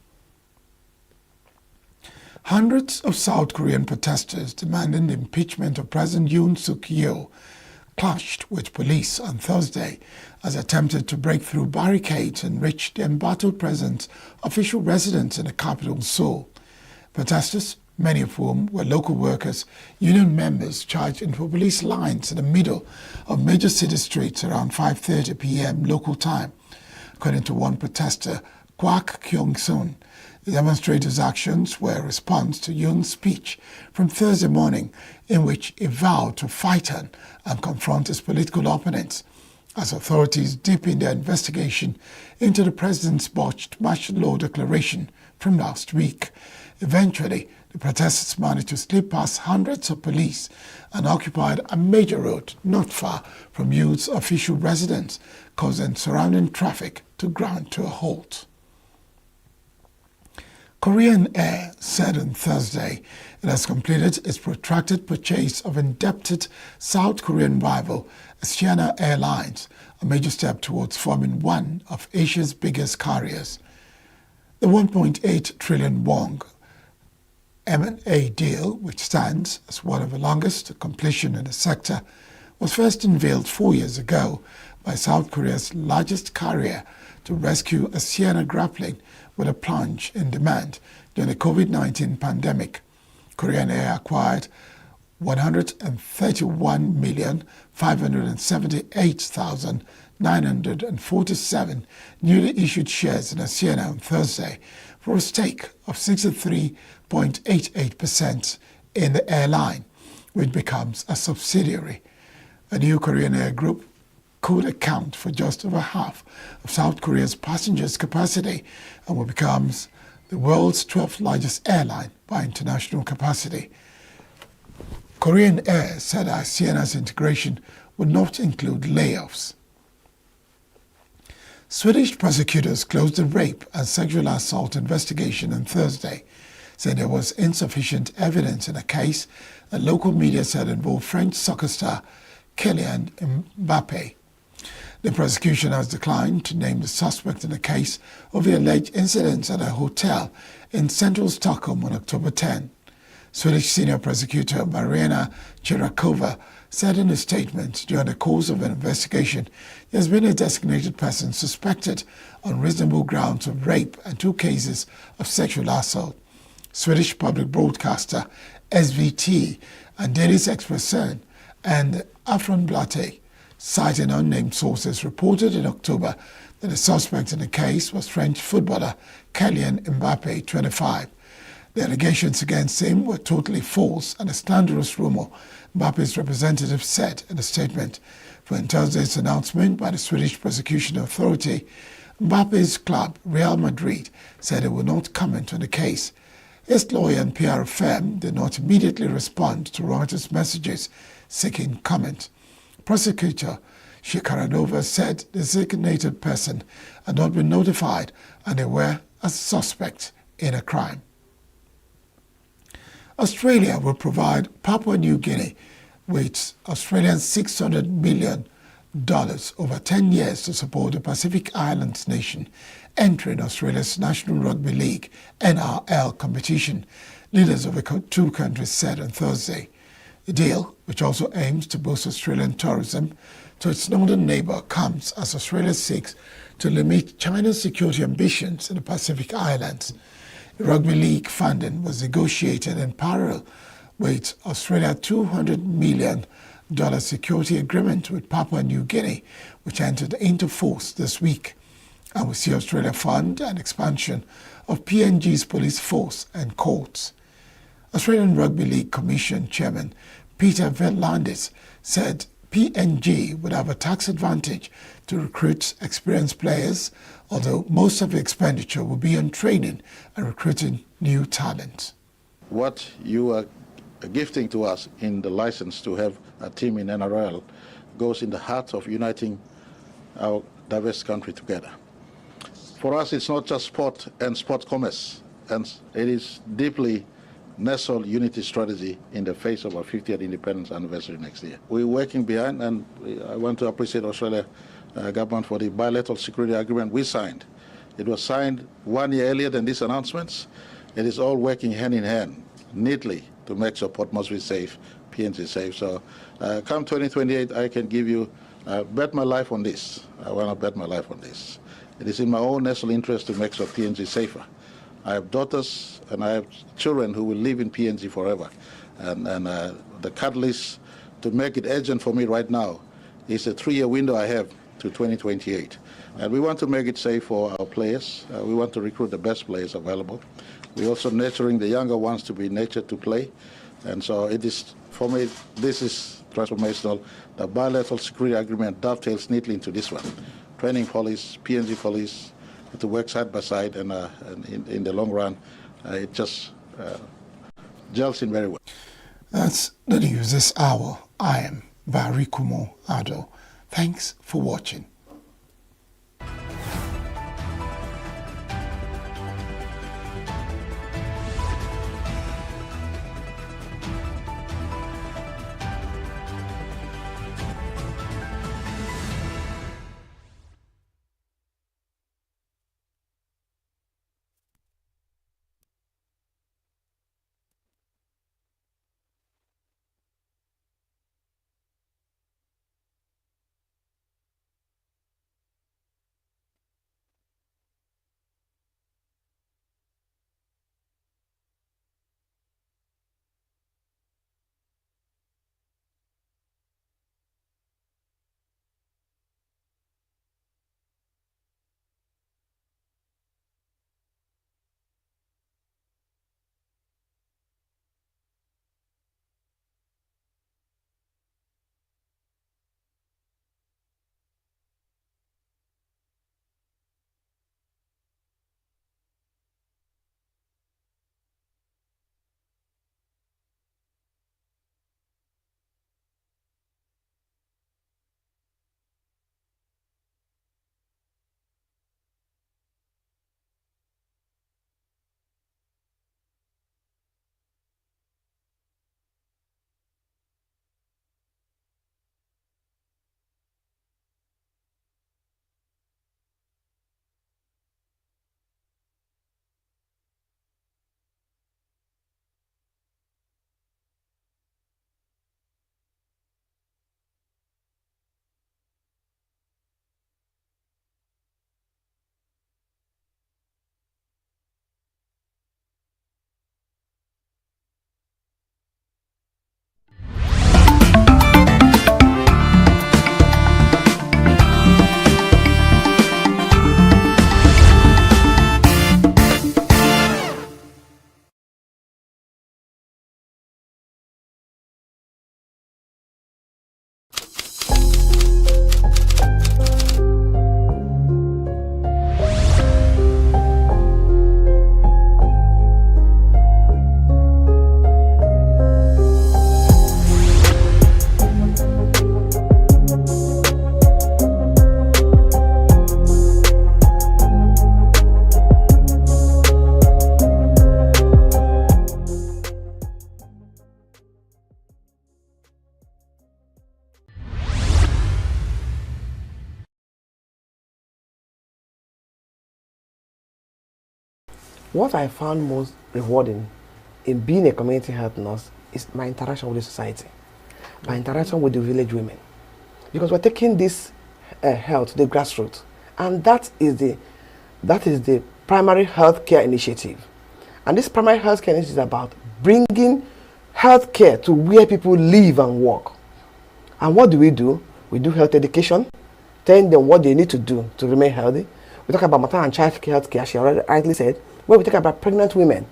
Hundreds of South Korean protesters demanding the impeachment of President Yoon Suk-yeol clashed with police on Thursday as attempted to break through barricades and reach the embattled president's official residence in the capital, Seoul. Protesters, many of whom were local workers, union members, charged into police lines in the middle of major city streets around 5:30 p.m. local time. According to one protester, Kwak Kyung-sun, the demonstrators' actions were a response to Yoon's speech from Thursday morning in which he vowed to fight on and confront his political opponents. As authorities deepen their investigation into the president's botched martial law declaration from last week, eventually The protesters managed to slip past hundreds of police and occupied a major road not far from Youth's official residence, causing surrounding traffic to grind to a halt. Korean Air said on Thursday it has completed its protracted purchase of indebted South Korean rival Asiana Airlines, a major step towards forming one of Asia's biggest carriers. The 1.8 trillion won M&A deal, which stands as one of the longest to completion in the sector, was first unveiled 4 years ago by South Korea's largest carrier to rescue Asiana grappling with a plunge in demand during the COVID-19 pandemic. Korean Air acquired 131,578,947 newly issued shares in Asiana on Thursday for a stake of 63.88% in the airline, which becomes a subsidiary. A new Korean Air group could account for just over half of South Korea's passengers' capacity and will become the world's 12th largest airline by international capacity. Korean Air said Asiana's integration would not include layoffs. Swedish prosecutors closed the rape and sexual assault investigation on Thursday, saying there was insufficient evidence in a case that local media said involved French soccer star Kylian Mbappe. The prosecution has declined to name the suspect in the case of the alleged incidents at a hotel in central Stockholm on October 10. Swedish senior prosecutor Marina Chirakova said in a statement during the course of an investigation there has been a designated person suspected on reasonable grounds of rape and 2 cases of sexual assault. Swedish public broadcaster SVT and Danish Expressen and Aftonbladet, citing unnamed sources, reported in October that the suspect in the case was French footballer Kylian Mbappe, 25. The allegations against him were totally false and a slanderous rumor, Mbappe's representative said in a statement. For Thursday's announcement by the Swedish Prosecution Authority, Mbappe's club, Real Madrid, said it would not comment on the case. His lawyer and PR firm did not immediately respond to Reuters' messages seeking comment. Prosecutor Shekaranova said the designated person had not been notified and they were a suspect in a crime. Australia will provide Papua New Guinea with Australian $600 million over 10 years to support the Pacific Islands nation entering Australia's National Rugby League NRL competition, leaders of the 2 countries said on Thursday. The deal, which also aims to boost Australian tourism to its northern neighbour, comes as Australia seeks to limit China's security ambitions in the Pacific Islands. The Rugby League funding was negotiated in parallel with Australia's $200 million security agreement with Papua New Guinea, which entered into force this week, and will see Australia fund an expansion of PNG's police force and courts. Australian Rugby League Commission Chairman Peter Verlandis said PNG would have a tax advantage to recruit experienced players, although most of the expenditure will be on training and recruiting new talent. What you are gifting to us in the license to have a team in NRL goes in the heart of uniting our diverse country together. For us, it's not just sport and sport commerce, and it is deeply national unity strategy in the face of our 50th independence anniversary next year. We're working behind, and I want to appreciate Australia government for the bilateral security agreement we signed. It was signed 1 year earlier than these announcements. It is all working hand in hand, neatly, to make sure Port Moresby safe, PNG safe. So come 2028, I can give you, bet my life on this. I want to bet my life on this. It is in my own national interest to make sure PNG is safer. I have daughters and I have children who will live in PNG forever. And the catalyst to make it urgent for me right now is a 3-year window I have to 2028. And we want to make it safe for our players. We want to recruit the best players available. We're also nurturing the younger ones to be nurtured to play. And so it is, for me, this is transformational. The bilateral security agreement dovetails neatly into this one. Training police, PNG police, to work side by side, and in the long run, it just gels in very well. That's the news this hour. I am Barikumo Ado. Thanks for watching. What I found most rewarding in being a community health nurse is my interaction with the society, my interaction with the village women. Because we're taking this health to the grassroots, and that is the primary health care initiative. And this primary health care initiative is about bringing health care to where people live and work. And what do? We do health education, telling them what they need to do to remain healthy. We talk about maternal and child health care, she already rightly said. When we talk about pregnant women,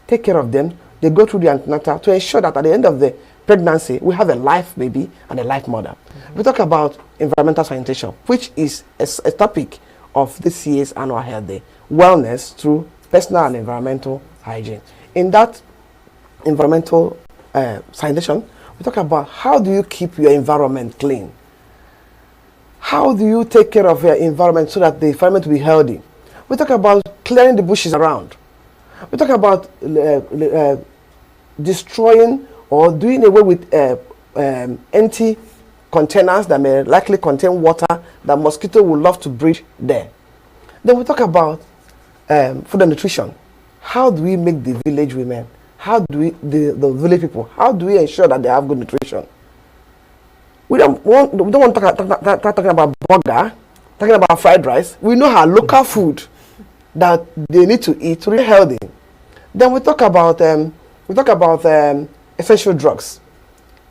take care of them. They go through the antenatal to ensure that at the end of the pregnancy, we have a life baby and a life mother. We talk about environmental sanitation, which is a topic of this year's annual health day. Wellness through personal and environmental hygiene. In that environmental sanitation, we talk about how do you keep your environment clean? How do you take care of your environment so that the environment will be healthy? We talk about clearing the bushes around. We talk about destroying or doing away with empty containers that may likely contain water that mosquito would love to breed there. Then we talk about food and nutrition. How do we make the village women, how do we, the village people, how do we ensure that they have good nutrition? We don't want to talking about burger, talking about fried rice. We know our local food that they need to eat to be healthy. Then we talk about essential drugs.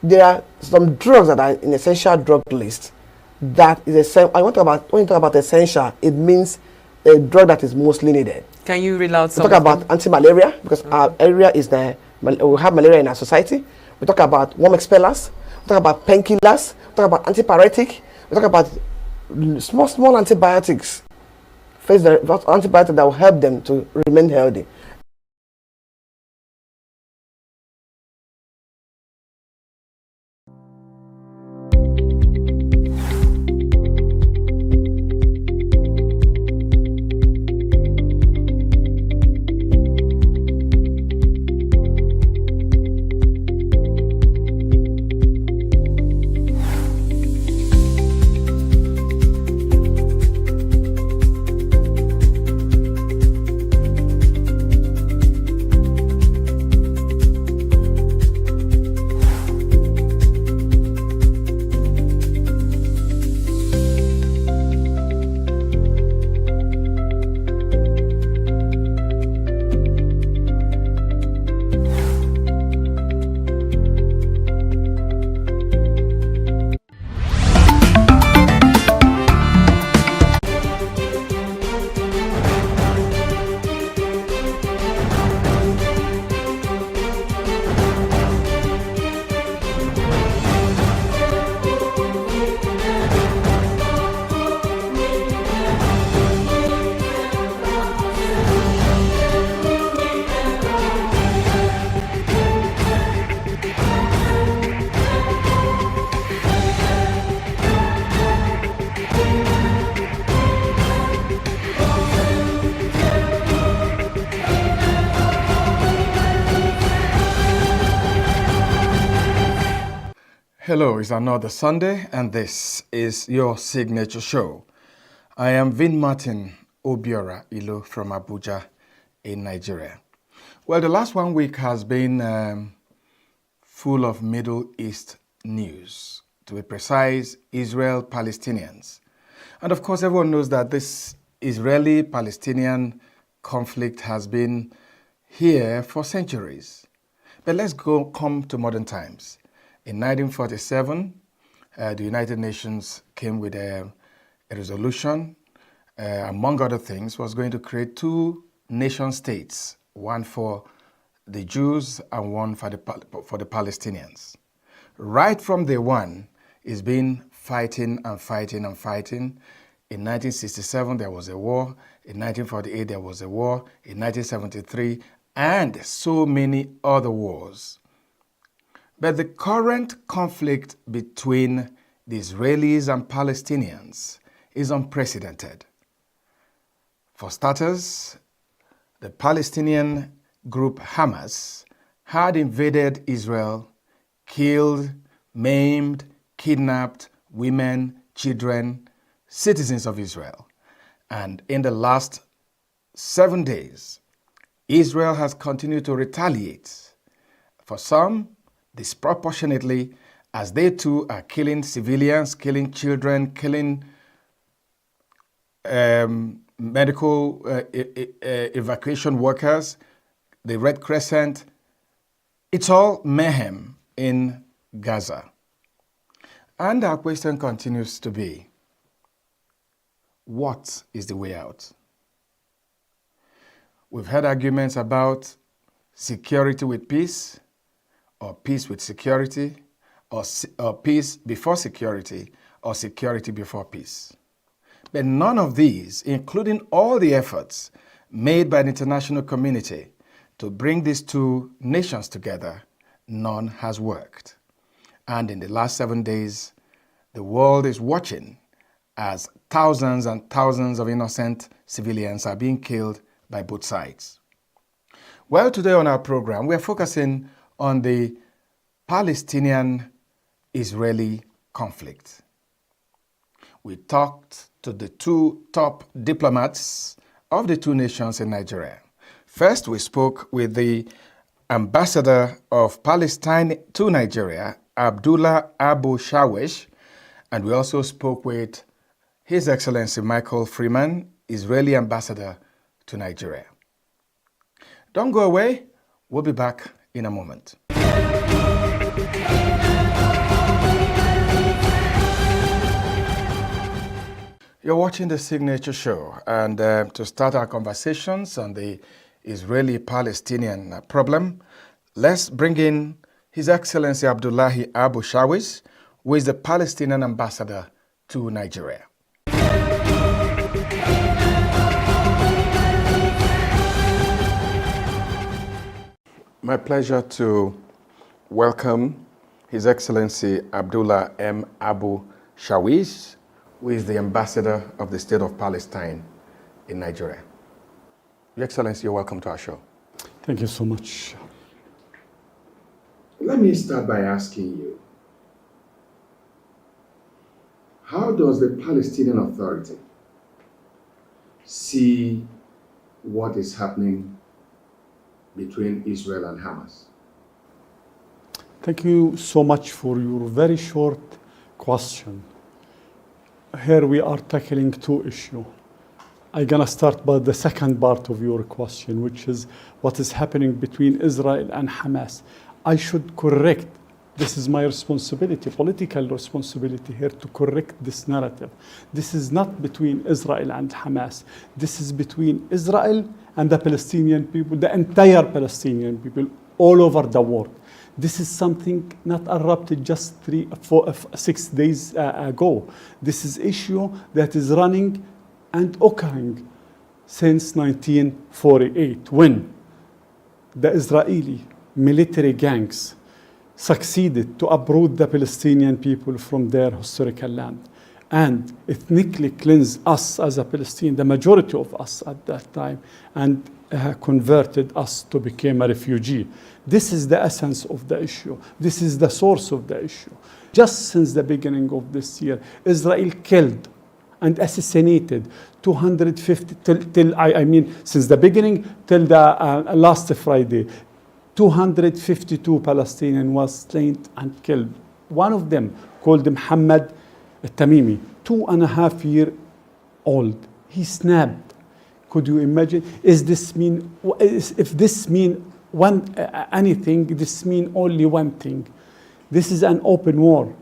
There are some drugs that are in essential drug list. That is essential. When you talk about essential, it means a drug that is mostly needed. Can you reel out some? We talk about anti-malaria because our area is we have malaria in our society. We talk about worm expellers. We talk about painkillers. We talk about antipyretic. We talk about small antibiotics. Antibiotics that will help them to remain healthy. Hello, it's another Sunday, and this is your signature show. I am Vin Martin Obiora Ilo from Abuja in Nigeria. Well, the last 1 week has been full of Middle East news. To be precise, Israel, Palestinians. And of course, everyone knows that this Israeli-Palestinian conflict has been here for centuries. But let's come to modern times. In 1947, the United Nations came with a resolution, among other things, was going to create 2 nation states, one for the Jews and one for the Palestinians. Right from day one, it's been fighting and fighting and fighting. In 1967, there was a war. In 1948, there was a war. In 1973, and so many other wars. But the current conflict between the Israelis and Palestinians is unprecedented. For starters, the Palestinian group Hamas had invaded Israel, killed, maimed, kidnapped women, children, citizens of Israel. And in the last 7 days, Israel has continued to retaliate. For some, disproportionately, as they too are killing civilians, killing children, killing medical evacuation workers, the Red Crescent. It's all mayhem in Gaza. And our question continues to be, what is the way out? We've had arguments about security with peace, or peace with security, or peace before security, or security before peace. But none of these, including all the efforts made by the international community to bring these 2 nations together, none has worked. And in the last 7 days, the world is watching as thousands and thousands of innocent civilians are being killed by both sides. Well, today on our program, we are focusing on the Palestinian-Israeli conflict. We talked to the 2 top diplomats of the 2 nations in Nigeria. First, we spoke with the ambassador of Palestine to Nigeria, Abdullah Abu Shawish, and we also spoke with His Excellency Michael Freeman, Israeli ambassador to Nigeria. Don't go away. We'll be back in a moment. You're watching the Signature Show, and to start our conversations on the Israeli-Palestinian problem, let's bring in His Excellency Abdullahi Abu Shawish, who is the Palestinian ambassador to Nigeria. My pleasure to welcome His Excellency Abdullah M. Abu Shawish, who is the ambassador of the State of Palestine in Nigeria. Your Excellency, you're welcome to our show. Thank you so much. Let me start by asking you, how does the Palestinian Authority see what is happening between Israel and Hamas? Thank you so much for your very short question. Here we are tackling 2 issues. I'm gonna start by the second part of your question, which is what is happening between Israel and Hamas. I should correct, this is my responsibility, political responsibility here to correct this narrative. This is not between Israel and Hamas. This is between Israel and the Palestinian people, the entire Palestinian people all over the world. This is something not erupted just 6 days ago. This is issue that is running and occurring since 1948, when the Israeli military gangs succeeded to uproot the Palestinian people from their historical land. and ethnically cleanse us as a Palestinian, the majority of us at that time, and converted us to become a refugee. This is the essence of the issue. This is the source of the issue. Just since the beginning of this year, Israel killed and assassinated 250, since the beginning till the last Friday, 252 Palestinians was slain and killed. One of them, called Muhammad Tamimi, 2.5-year-old. He snapped. Could you imagine? If this mean anything, this mean only one thing. This is an open war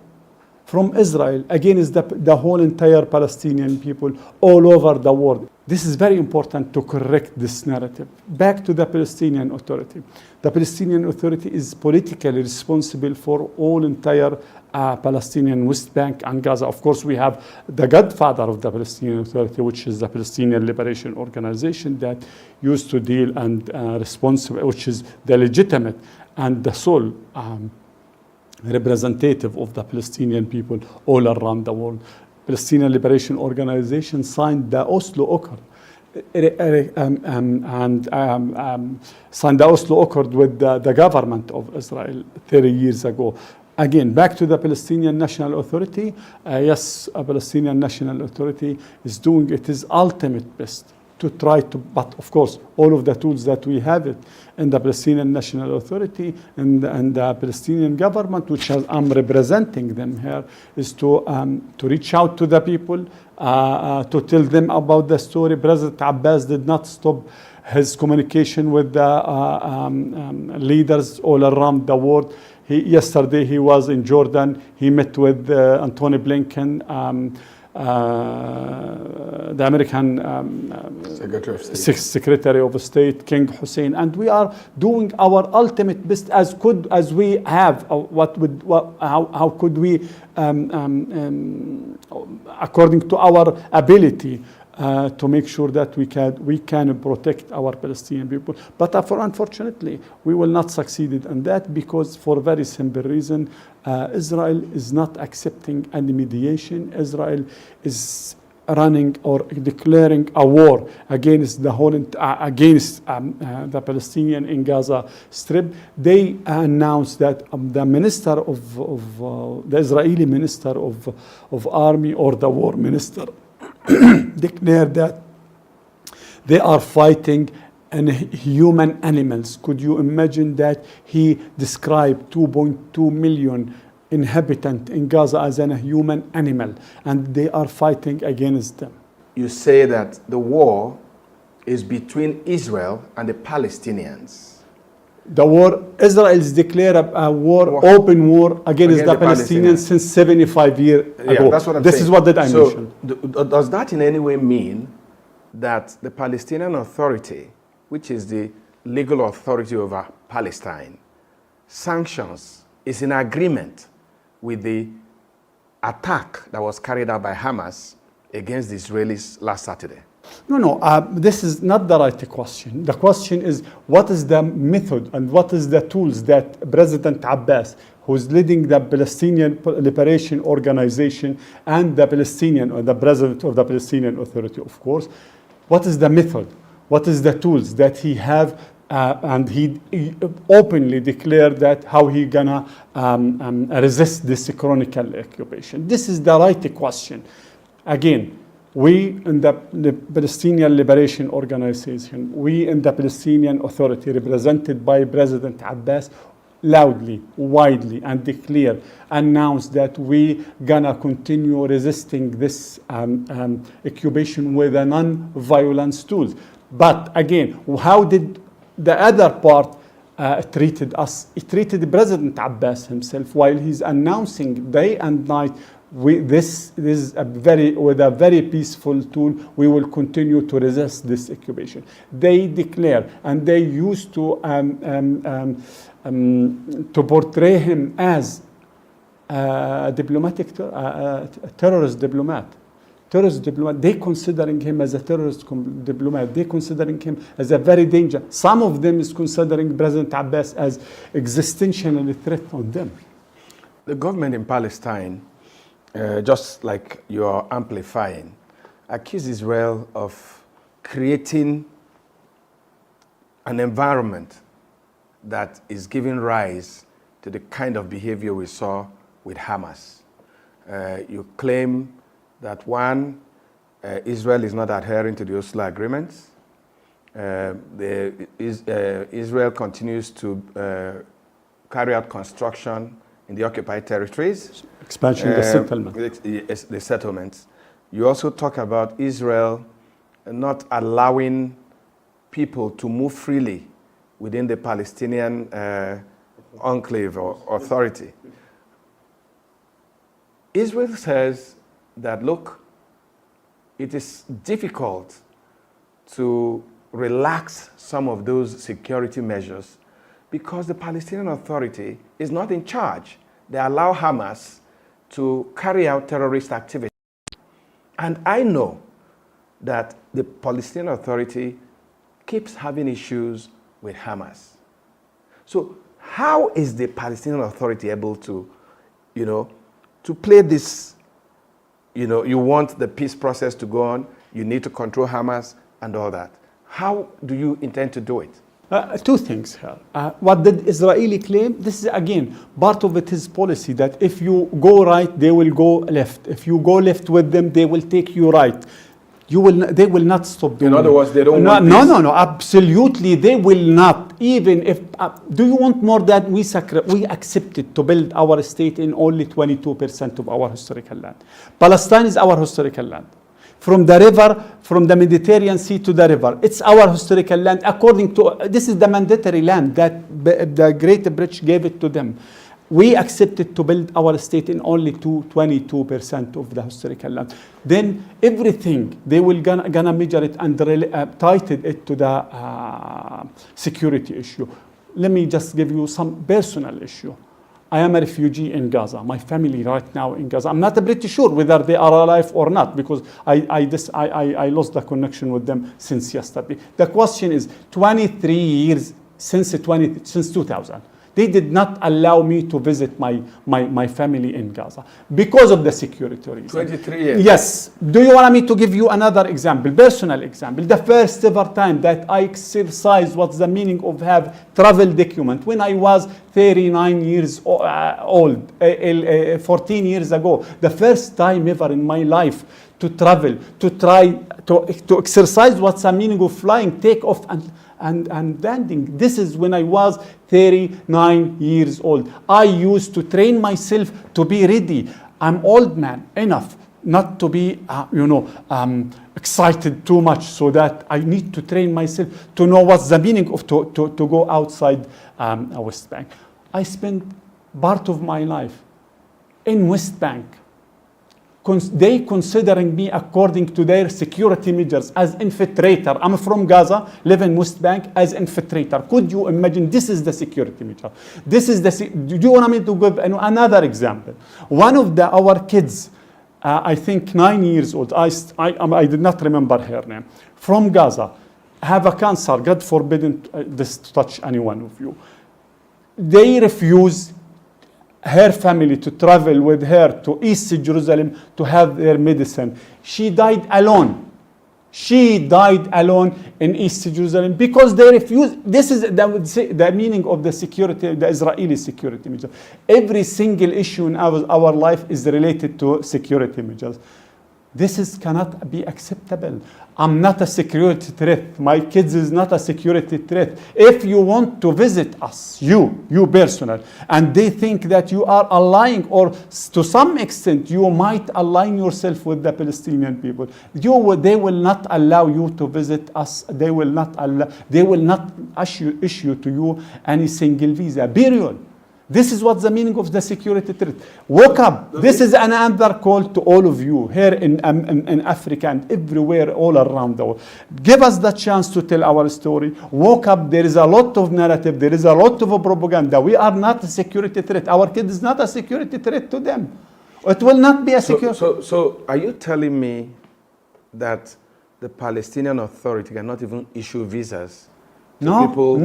from Israel against the whole entire Palestinian people all over the world. This is very important to correct this narrative. Back to the Palestinian Authority. The Palestinian Authority is politically responsible for all entire Palestinian West Bank and Gaza. Of course, we have the godfather of the Palestinian Authority, which is the Palestinian Liberation Organization that used to deal and responsible, which is the legitimate and the sole representative of the Palestinian people all around the world. Palestinian Liberation Organization signed the Oslo Accord signed the Oslo Accord with the government of Israel 30 years ago. Again, back to the Palestinian National Authority. Yes, a Palestinian National Authority is doing its ultimate best to try to, but of course, all of the tools that we have it in the Palestinian National Authority and the Palestinian government, which I'm representing them here, is to reach out to the people, to tell them about the story. President Abbas did not stop his communication with the leaders all around the world. Yesterday he was in Jordan. He met with Antony Blinken, the American Secretary of State, King Hussein, and we are doing our ultimate best as we have. How could we, according to our ability, to make sure that we can protect our Palestinian people. But unfortunately, we will not succeed in that because for a very simple reason, Israel is not accepting any mediation. Israel is running or declaring a war against the whole the Palestinian in Gaza Strip. They announced that the minister of the Israeli minister of army or the war minister declared that they are fighting human animals. Could you imagine that? He described 2.2 million inhabitants in Gaza as a human animal, and they are fighting against them. You say that the war is between Israel and the Palestinians. The war, Israel has declared a war, open war against the Palestinians since 75 years ago. That's what I'm saying. This is what I mentioned. Does that in any way mean that the Palestinian Authority, which is the legal authority over Palestine, sanctions, is in agreement with the attack that was carried out by Hamas against the Israelis last Saturday? No, this is not the right question. The question is, what is the method and what is the tools that President Abbas, who's leading the Palestinian Liberation Organization and the Palestinian, or the president of the Palestinian Authority, of course, what is the method? What is the tools that he have? And he openly declared that how he gonna resist this chronicle occupation. This is the right question. Again, we in the Palestinian Liberation Organization, we in the Palestinian Authority, represented by President Abbas, loudly, widely, and declared, announced that we gonna continue resisting this occupation with a non-violence tools. But again, how did the other part treated us? It treated President Abbas himself while he's announcing day and night, this is with a very peaceful tool, we will continue to resist this occupation. They declare and they used to portray him as a terrorist diplomat. They considering him as a terrorist diplomat. They considering him as a very dangerous. Some of them is considering President Abbas as existentially threat on them. The government in Palestine just like you're amplifying, accuse Israel of creating an environment that is giving rise to the kind of behavior we saw with Hamas. You claim that one, Israel is not adhering to the Oslo agreements. Israel continues to carry out construction in the occupied territories. Expansion, the settlement. The settlements. You also talk about Israel not allowing people to move freely within the Palestinian enclave or authority. Israel says that, look, it is difficult to relax some of those security measures because the Palestinian Authority is not in charge. They allow Hamas to carry out terrorist activity. And I know that the Palestinian Authority keeps having issues with Hamas. So how is the Palestinian Authority able to, to play this, you want the peace process to go on, you need to control Hamas and all that. How do you intend to do it? Two things here. What the Israeli claim, this is again, part of it is policy that if you go right, they will go left. If you go left with them, they will take you right. They will not stop doing it. In other words, they don't want no, peace. no, absolutely, they will not. Even if, do you want more than we accepted to build our state in only 22% of our historical land? Palestine is our historical land. From the river, from the Mediterranean Sea to the river. It's our historical land according to, this is the mandatory land that the Great British gave it to them. We accepted to build our state in only 22% of the historical land. Then everything, they will gonna measure it and tighten it to the security issue. Let me just give you some personal issue. I am a refugee in Gaza. My family right now in Gaza. I'm not pretty sure whether they are alive or not because I lost the connection with them since yesterday. The question is 23 years since 2000. They did not allow me to visit my family in Gaza because of the security reasons. 23 years? Yes. Do you want me to give you another example, personal example? The first ever time that I exercised what's the meaning of have travel document when I was 39 years old, 14 years ago. The first time ever in my life to travel, to try to exercise what's the meaning of flying, take off and landing. This is when I was 39 years old. I used to train myself to be ready. I'm old man enough not to be, excited too much, so that I need to train myself to know what's the meaning of to go outside West Bank. I spent part of my life in West Bank. They considering me according to their security measures as infiltrator. I'm from Gaza, live in West Bank as infiltrator. Could you imagine? This is the security measure. Do you want me to give another example? One of our kids, I think 9 years old, I did not remember her name, from Gaza, have a cancer. God forbid this to touch any one of you. They refuse her family to travel with her to East Jerusalem to have their medicine. She died alone. She died alone in East Jerusalem because they refused. This is the meaning of the security, the Israeli security measure. Every single issue in our life is related to security measures. This cannot be acceptable. I'm not a security threat. My kids is not a security threat. If you want to visit us, you personal, and they think that you are allying, or to some extent you might align yourself with the Palestinian people, they will not allow you to visit us. They will not issue to you any single visa, period. This is what's the meaning of the security threat. Wake up. This is another call to all of you here in Africa and everywhere all around the world. Give us the chance to tell our story. Wake up. There is a lot of narrative. There is a lot of propaganda. We are not a security threat. Our kid is not a security threat to them. It will not be a security. So are you telling me that the Palestinian Authority cannot even issue visas people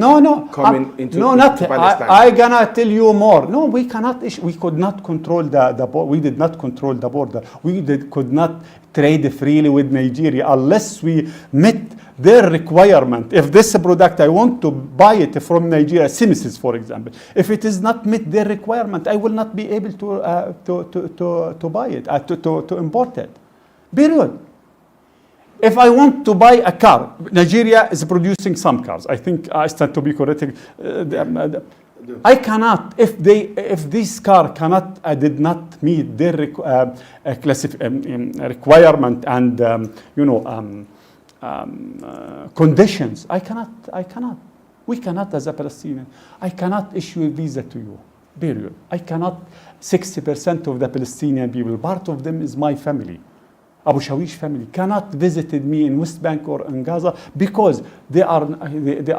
coming into Palestine? I gonna tell you more. No, we cannot. We could not control the border. We did not control the border. Could not trade freely with Nigeria unless we met their requirement. If this product I want to buy it from Nigeria, Simisis for example, if it is not met their requirement, I will not be able to buy it, to import it. Period. If I want to buy a car, Nigeria is producing some cars. I think I stand to be corrected. I cannot, if this car did not meet their requirement and conditions, I cannot. We cannot, as a Palestinian, I cannot issue a visa to you. Period. I cannot. 60% of the Palestinian people, part of them is my family. Abu Shawish family cannot visit me in West Bank or in Gaza because they are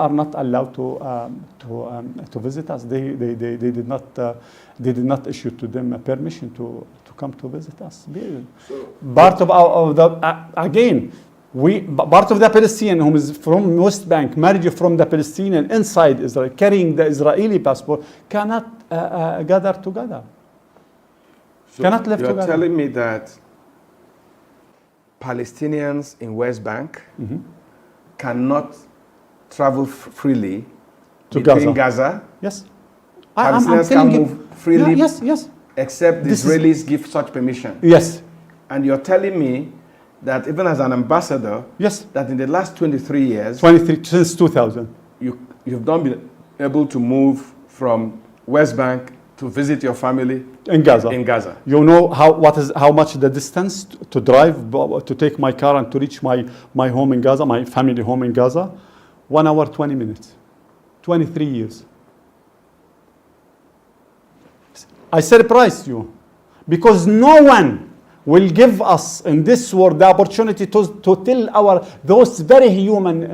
not allowed to visit us. They did not issue to them a permission to come to visit us. Part of the Palestinian who is from West Bank, married from the Palestinian inside Israel, carrying the Israeli passport, cannot gather together. So cannot live together. You're telling me that Palestinians in West Bank cannot travel freely between Gaza? Yes. Palestinians can move freely? Yes. Except the Israelis give such permission? Yes. And you're telling me that even as an ambassador, that in the last 23 years, since 2000, you've not been able to move from West Bank to visit your family in Gaza. You know how much the distance to drive, to take my car and to reach my home in Gaza, my family home in Gaza? 1 hour, 20 minutes. 23 years. I surprised you because no one will give us in this world the opportunity to tell those very human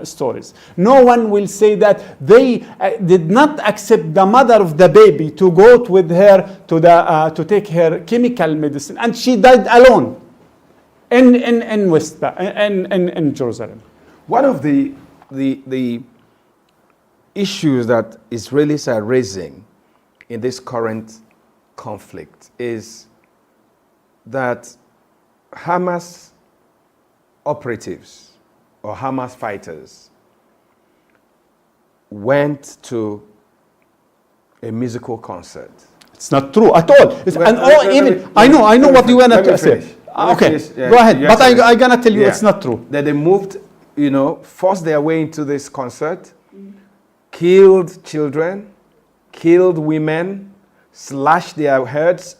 stories. No one will say that they did not accept the mother of the baby to go with her to take her chemical medicine, and she died alone in West in Jerusalem. One of the issues that Israelis are raising in this current conflict is that Hamas operatives or Hamas fighters went to a musical concert. It's not true at all. I know what you want to say. Okay, go ahead. But I'm gonna tell you it's not true. That they moved, forced their way into this concert, killed children, killed women, slashed their heads.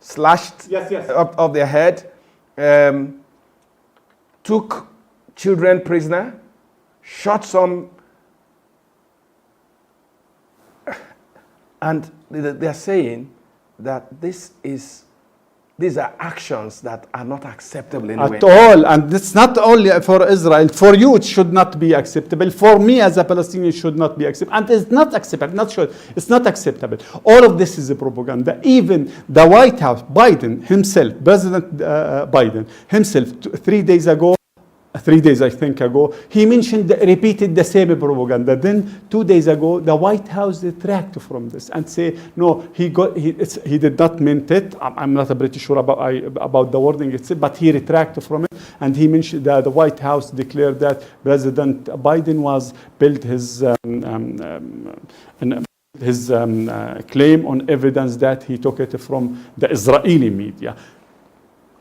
Slashed up of their head, took children prisoner, shot some, and they're saying that these are actions that are not acceptable anyway. At all, and it's not only for Israel. For you, it should not be acceptable. For me, as a Palestinian, it should not be acceptable. And it's not acceptable. It's not acceptable. All of this is a propaganda. Even the White House, Biden himself, President Biden himself, 3 days ago, 3 days I think ago, he repeated the same propaganda. Then 2 days ago, the White House retracted from this and say, no, he did not mean it. I'm not pretty sure about the wording itself, but he retracted from it, and he mentioned that the White House declared that President Biden was built his claim on evidence that he took it from the Israeli media.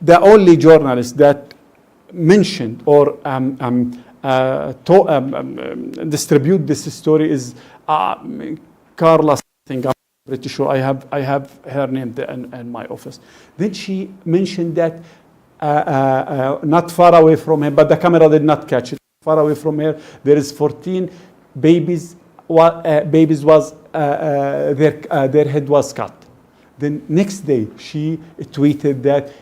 The only journalist that mentioned or distribute this story is Carla. I think I'm pretty sure I have her name in my office. Then she mentioned that not far away from her, but the camera did not catch it. Far away from her, there is 14 babies. Babies was their head was cut. Then next day she tweeted that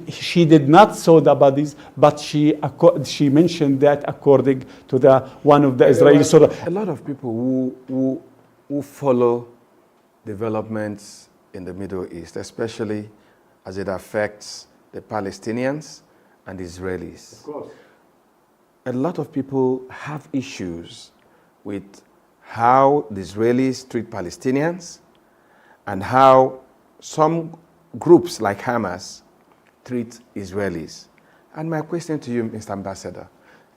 she did not saw the bodies, but she mentioned that according to one of the Israeli soldiers. A lot of people who follow developments in the Middle East, especially as it affects the Palestinians and the Israelis. Of course. A lot of people have issues with how the Israelis treat Palestinians and how some groups like Hamas treat Israelis. And my question to you, Mr. Ambassador,